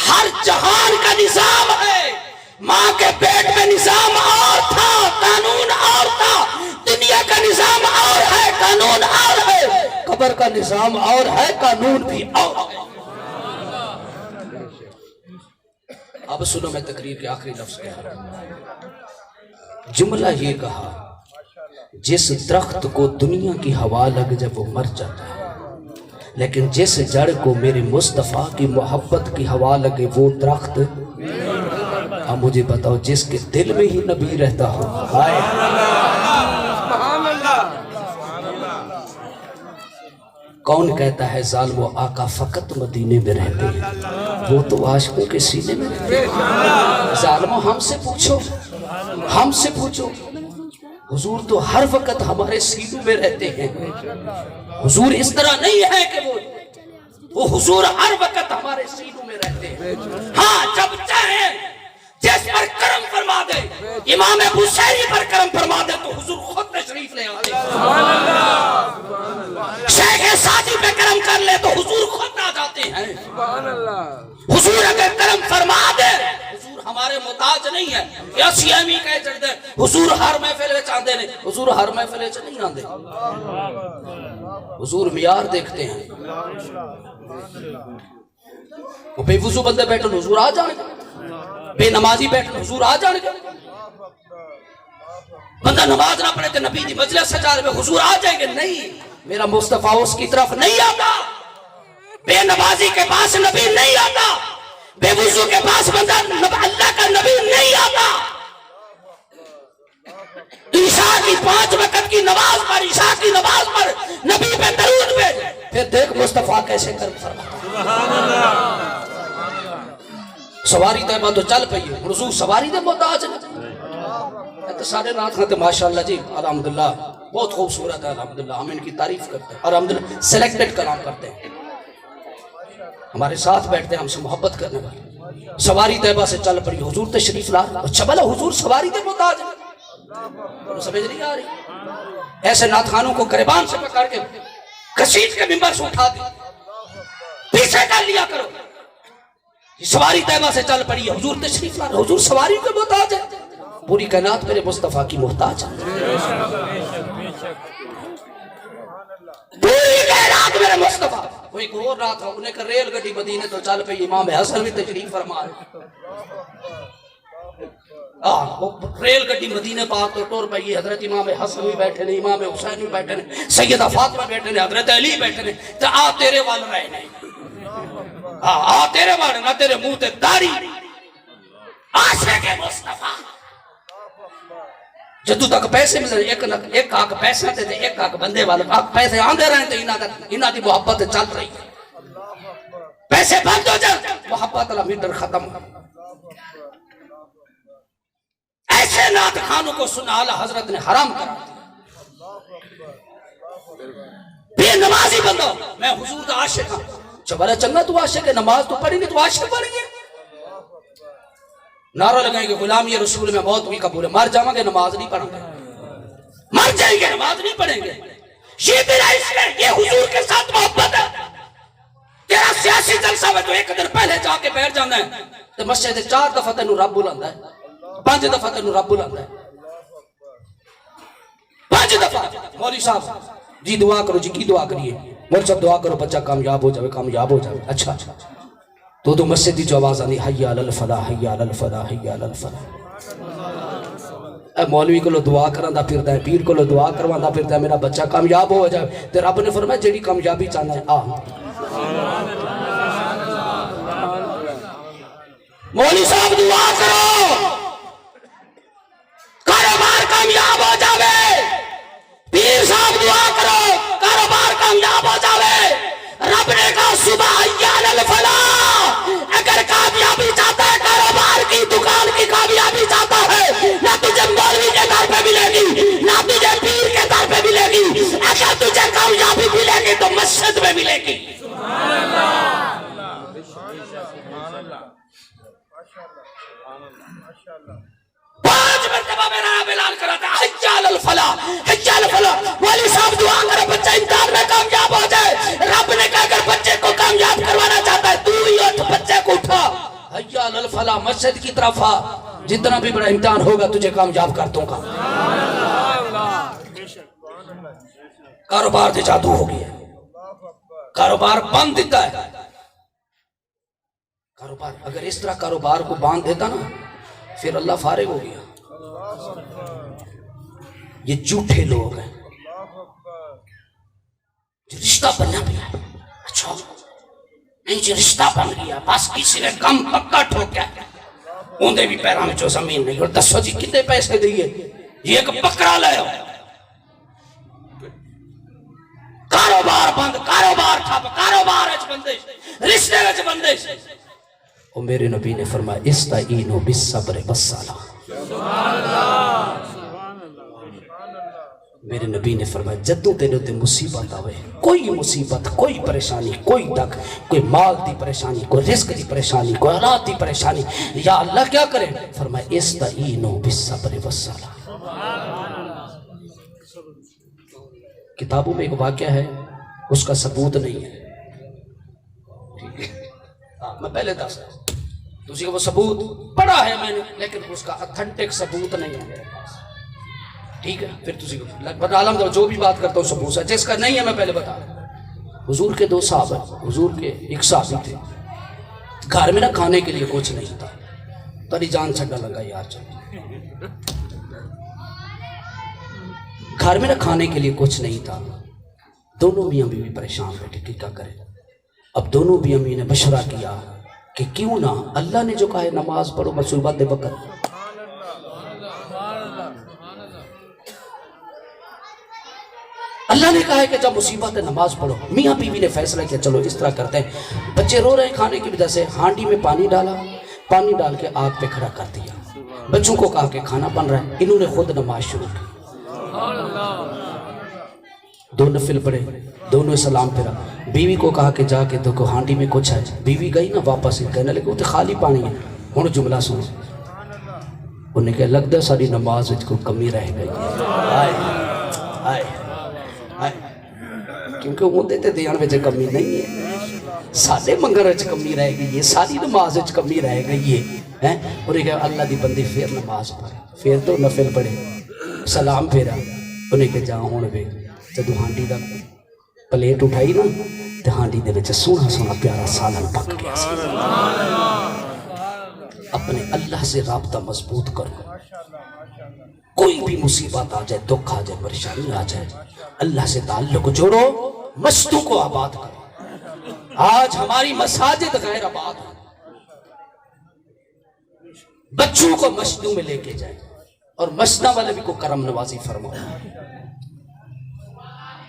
ہر جہان کا نظام ہے، ماں کے پیٹ میں نظام اور تھا، قانون اور تھا، دنیا کا نظام اور ہے، قانون اور ہے، قبر کا نظام اور ہے، قانون بھی اور ہے۔ اب سنو، میں تقریر کے آخری لفظ کہہ رہا ہوں۔ جملہ یہ کہا، جس درخت کو دنیا کی ہوا لگ جب وہ مر جاتا ہے، لیکن جس جڑ کو میرے مصطفیٰ کی محبت کی ہوا لگے وہ درخت۔ اب مجھے بتاؤ، جس کے دل میں ہی نبی رہتا ہو، ہائے کون کہتا ہے ظالم و آقا فقط مدینے میں رہتے ہیں؟ وہ تو عاشقوں کے سینے میں رہتے ہیں۔ ظالموں، ہم سے پوچھو، ہم سے پوچھو، حضور تو ہر وقت ہمارے سینوں میں رہتے ہیں۔ حضور اس طرح نہیں ہے کہ وہ حضور ہر وقت ہمارے سینوں میں رہتے ہیں۔ ہاں، جب چاہیں جس پر کرم فرما دے، امام بصیری پر کرم فرما دے تو حضور خود تشریف لے آتے ہیں۔ شیخ سعدی پہ کرم کر لے تو حضور خود آ جاتے ہیں۔ حضور اگر کرم فرما دے، حضور ہمارے محتاج نہیں ہے۔ یا سیامی کہہ چڑھ دے حضور ہر محفل وچ آندے نے، حضور ہر محفل وچ نہیں آندے۔ حضور معیار دیکھتے ہیں۔ وہ بے وضو بندے بیٹھے حضور آ جائیں گے، بے نمازی بیٹھے حضور آ جائیں گے، بندہ نماز نہ پڑھے کہ نبی دی مجلس سجا رہے حضور آ جائیں گے۔ نہیں، میرا مصطفیٰ اس کی طرف نہیں آتا، بے نمازی کے پاس نبی نہیں آتا، بے وضو کے پاس بندہ اللہ کا نبی نہیں آتا۔ عشاء کی 5 وقت کی نماز پر، عشاء کی نماز پر نبی پہ درود بھیج، پھر دیکھ مصطفیٰ کیسے کرم فرماتا۔ سواری طیبہ تو چل پئی ہے، حضور سواری دے محتاج ہے۔ تو سارے رات کھاتے ماشاءاللہ جی، الحمدللہ بہت خوبصورت ہے، الحمدللہ ہم ان کی تعریف کرتے ہیں، الحمدللہ سلیکٹڈ کلام کرتے ہیں، ہمارے ساتھ بیٹھتے ہیں، ہم سے محبت کرنے والے۔ سواری طیبہ سے چل پڑی، حضور تشریف لا، اچھا بھلا حضور سواری دے محتاج ہے، سمجھ نہیں آ رہی؟ ایسے نعت خوانوں کو گریبان سے پکڑ کے گھسیٹ کے منبر سے اٹھا دی، پیچھے کر لیا کرو۔ سواری طیبہ سے چل پڑی، حضور تشریف لا، حضور سواری کے محتاج ہے، پوری کائنات میرے مصطفیٰ کی محتاج ہے، پوری کائنات میرے مصطفیٰ۔ وہ ایک اور رات ہے، انہیں کہ ریل گڈی مدینے تو چل پئی، امام حسن بھی تشریف فرما ہے، ریل گڈی مدینے پاک تو ٹور پئی، حضرت امام حسن بھی بیٹھے نے، امام حسین بھی بیٹھے نے، سیدہ فاطمہ بیٹھے نے، حضرت علی بیٹھے نے، تو آ تیرے وال رہے نہیں، آ تیرے وال نہ تیرے منہ تے داڑھی، عاشق مصطفیٰ۔ جدو تک پیسے ملے، ایک آنکھ پیسے دے دے، ایک آنکھ بندے والے، آنکھ پیسے آندے رہے تو انہاں دی محبت چل رہی ہے، پیسے بند ہو جائے محبت والا میٹر ختم۔ ایسے نعت خوانوں کو سنا اعلیٰ حضرت نے حرام کرا دیا۔ بے نمازی بندہ، میں حضور دا عاشق ہوں، چبارہ چنگا تو عاشق ہے، نماز تو پڑھی نہیں تو عاشق پڑھی ہے۔ نعرہ لگائیں گے غلامی رسول میں موت بھی قبول ہے، مر جاؤں گے نماز نہیں پڑھیں گے، مر جائیں گے نماز نہیں پڑھیں گے۔ یہ تیرا اس میں یہ حضور کے ساتھ محبت ہے۔ تیرا سیاسی جلسہ میں تو ایک دن پہلے جا کے بیٹھ جانا ہے، تو مسجد 4 دفعہ تینوں رب بلاندہ ہے، 5 دفعہ تینوں رب بلاندہ ہے، 5 دفعہ۔ مولوی صاحب جی دعا کرو، جی کی دعا کریے؟ مولوی صاحب دعا کرو بچہ کامیاب ہو جائے، کامیاب ہو جائے۔ اچھا تو مسجد دی جو آواز آنی، حی علی الفلاح، حی علی الفلاح، حی علی الفلاح۔ اے مولوی کو لو دعا کراندا پھردا ہے، پیر کو لو دعا کرواندا پھردا ہے، میرا بچہ کامیاب ہو جائے، تے رب نے فرمایا جیڑی کامیابی چاہنا ہے آ۔ مولوی صاحب دعا کرو کاروبار کامیاب ہو جاوے، پیر صاحب دعا کرو کاروبار کامیاب ہو جاوے۔ رب نے کہا صبح حی علی الفلاح، اگر کامیابی چاہتے مصطفیٰ جتنا بھی بڑا امتحان ہوگا تجھے کامیاب کر دوں گا. کاروبار سے جادو ہو گیا, کاروبار باندھ دیتا ہے. کاروبار اگر اس طرح کاروبار کو باندھ دیتا نا پھر اللہ فارغ ہو گیا. یہ جھوٹے لوگ ہیں جو رشتہ بننا بھی ہے. اچھا نہیں جی رشتہ بن گیا بس کسی نے کم پکا ٹھوکیا اوندے بھی پیروں میں جو زمین نہیں. اور دسو جی کتنے پیسے دیئے یہ ایک بکرا لے ہو. کاروبار بند, کاروبار ٹھپ, کاروبار اچ بندش, رشتے اچ بندش. اور میرے نبی نے فرمایا استعینوا بالصبر والصلاۃ. میرے نبی نے فرمایا جدوں تیرے تے مصیبت آوے, کوئی مصیبت, کوئی پریشانی, کوئی دکھ, کوئی مال دی پریشانی, کوئی رزق دی پریشانی, کوئی اولاد دی پریشانی, یا اللہ کیا کرے؟ فرمایا استعینوا بالصبر والصلاۃ. کتابوں میں ایک واقعہ ہے اس کا ثبوت نہیں ہے, میں پہلے دس دوسری کا وہ ثبوت پڑھا ہے میں نے لیکن اس کا اتھنٹک ثبوت نہیں ہے. ٹھیک ہے پھر تسی بتا عالم جو بھی بات کرتا ہوں ثبوت ہے, جس کا نہیں ہے میں پہلے بتا. حضور کے دو صحابہ, حضور کے ایک صحابی تھے, گھر میں نہ کھانے کے لیے کچھ نہیں تھا. تاری جان چھڑا لگا یار چل, گھر میں نہ کھانے کے لیے کچھ نہیں تھا. دونوں میاں بیوی پریشان بیٹھے کہ کیا کریں. اب دونوں میاں بیوی نے مشورہ کیا کہ کیوں نہ اللہ نے جو کہا ہے نماز پڑھو مصیبت دے وقت, اللہ نے کہا ہے کہ جب مصیبت ہے نماز پڑھو. میاں بیوی نے فیصلہ کیا چلو اس طرح کرتے ہیں, بچے رو رہے ہیں کھانے کی وجہ سے, ہانڈی میں پانی ڈالا, پانی ڈال کے آگ پہ کھڑا کر دیا. بچوں کو کہا کہ کھانا بن رہا ہے, انہوں نے خود نماز شروع کی. دو نفل پڑھے, دونوں سلام پھرا. بیوی کو کہا کہ جا کے دیکھو ہانڈی میں کچھ ہے. بیوی گئی نا واپس, کہنے لگے وہ تو خالی پانی ہے. ہن جملہ سنو, انہیں کہا لگتا ساری نماز وچ کوئی کمی رہ گئی. آئے آئے کیونکہ وہ دیتے دیان وچ کمی نہیں ہے, سادے منگر وچ کمی رہ گئی ہے, ساری نماز وچ کمی رہ گئی ہے. اور یہ کہا اللہ دی بندی پھر نماز پڑھے, پھر تو نفل پڑھے, سلام پھیرا. انہیں کہا جا ہون وے جدو ہانڈی دا پلیٹ اٹھائی نا تے ہانڈی دے وچ سونا سونا پیارا سالن پک گیا. اپنے اللہ سے رابطہ مضبوط کرو. کوئی بھی مصیبت آ جائے, دکھ آ جائے, پریشانی آ جائے, اللہ سے تعلق جوڑو, مسجدوں کو آباد کرو. آج ہماری مساجد غیر آباد ہیں, بچوں کو مسجدوں میں لے کے جائیں اور مسجدوں والے بھی کو کرم نوازی فرماؤ.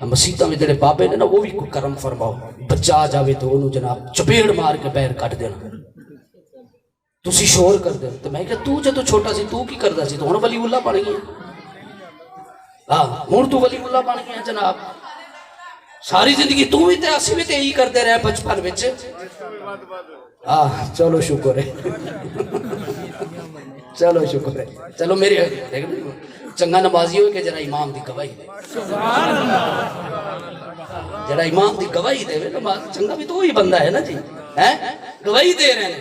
مسیطہ میں جڑے بابے نے نا وہ بھی کو کرم فرماؤ. بچہ آ جاوے تو انہوں جناب چپیڑ مار کے پیر کٹ دینا, تسی شور کر دے. تو میں کہا تو جدو چھوٹا سی تو کی کردا سی, تو ہن ولی اللہ بن گیا. ہاں ہن تو ولی اللہ بن گیا جناب. ساری زندگی تو بھی تے اسی بھی تے یہی کرتے رہے بچپن وچ. چلو شکر ہے, چلو شکر ہے. چلو میرے چنگا نمازی ہوئے کہ جرا امام دی گواہی دے, جرا امام دی گواہی دے نماز چنگا بھی تو وہی بندہ ہے نا جی, گواہی دے رہے ہیں.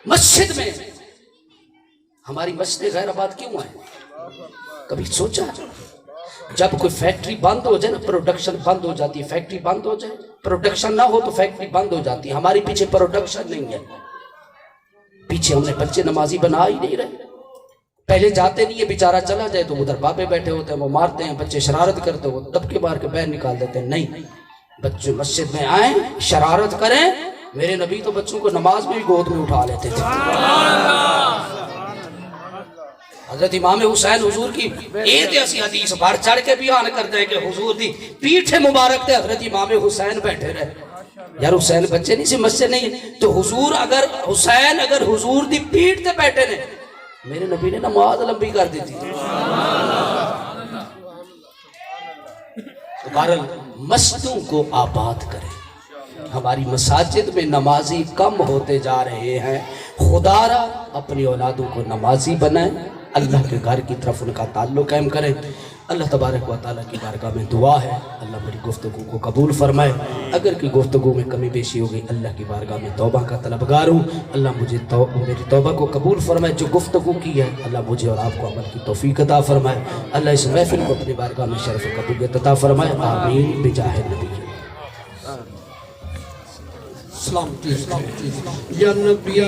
مسجد میں ہماری مسجد غیر آباد کیوں ہے؟ کبھی سوچا جب کوئی فیکٹری بند ہو جائے نا, پروڈکشن بند ہو جاتی ہے. فیکٹری بند ہو جائے, پروڈکشن نہ ہو تو فیکٹری بند ہو جاتی ہے. ہماری پیچھے پروڈکشن نہیں ہے, پیچھے ہم نے بچے نمازی بنا ہی نہیں رہے. پہلے جاتے نہیں ہے, بیچارہ چلا جائے تو ادھر بابے بیٹھے ہوتے ہیں, وہ مارتے ہیں, بچے شرارت کرتے ہو دبکے مار کے باہر نکال دیتے ہیں. نہیں, بچے مسجد میں آئیں, شرارت کریں. میرے نبی تو بچوں کو نماز میں بھی گود میں اٹھا لیتے تھے. حضرت امام حسین حضور کی ایک ایسی حدیث بار چڑھ کے بیان کرتے ہیں کہ حضور دی پیٹھ مبارک تے حضرت امام حسین بیٹھے رہے. یار حسین بچے نہیں سی, مسجد نہیں تو حضور اگر حسین اگر حضور دی پیٹھ تے بیٹھے نے, میرے نبی نے نماز لمبی کر دی تھی. بہرحال مسجدوں کو آباد کریں. ہماری مساجد میں نمازی کم ہوتے جا رہے ہیں. خدا را اپنی اولادوں کو نمازی بنائیں, اللہ کے گھر کی طرف ان کا تعلق قائم کریں۔ اللہ تبارک و تعالیٰ کی بارگاہ میں دعا ہے اللہ میری گفتگو کو قبول فرمائے۔ اگر کی گفتگو میں کمی بیشی ہو گئی اللہ کی بارگاہ میں توبہ کا طلبگار ہوں، اللہ مجھے میری توبہ کو قبول فرمائے۔ جو گفتگو کی ہے اللہ مجھے اور آپ کو عمل کی توفیق عطا فرمائے۔ اللہ اس محفل کو اپنی بارگاہ میں شرف قبولیت عطا فرمائے، آمین بجاہ نبی۔ سلامتی یا نبی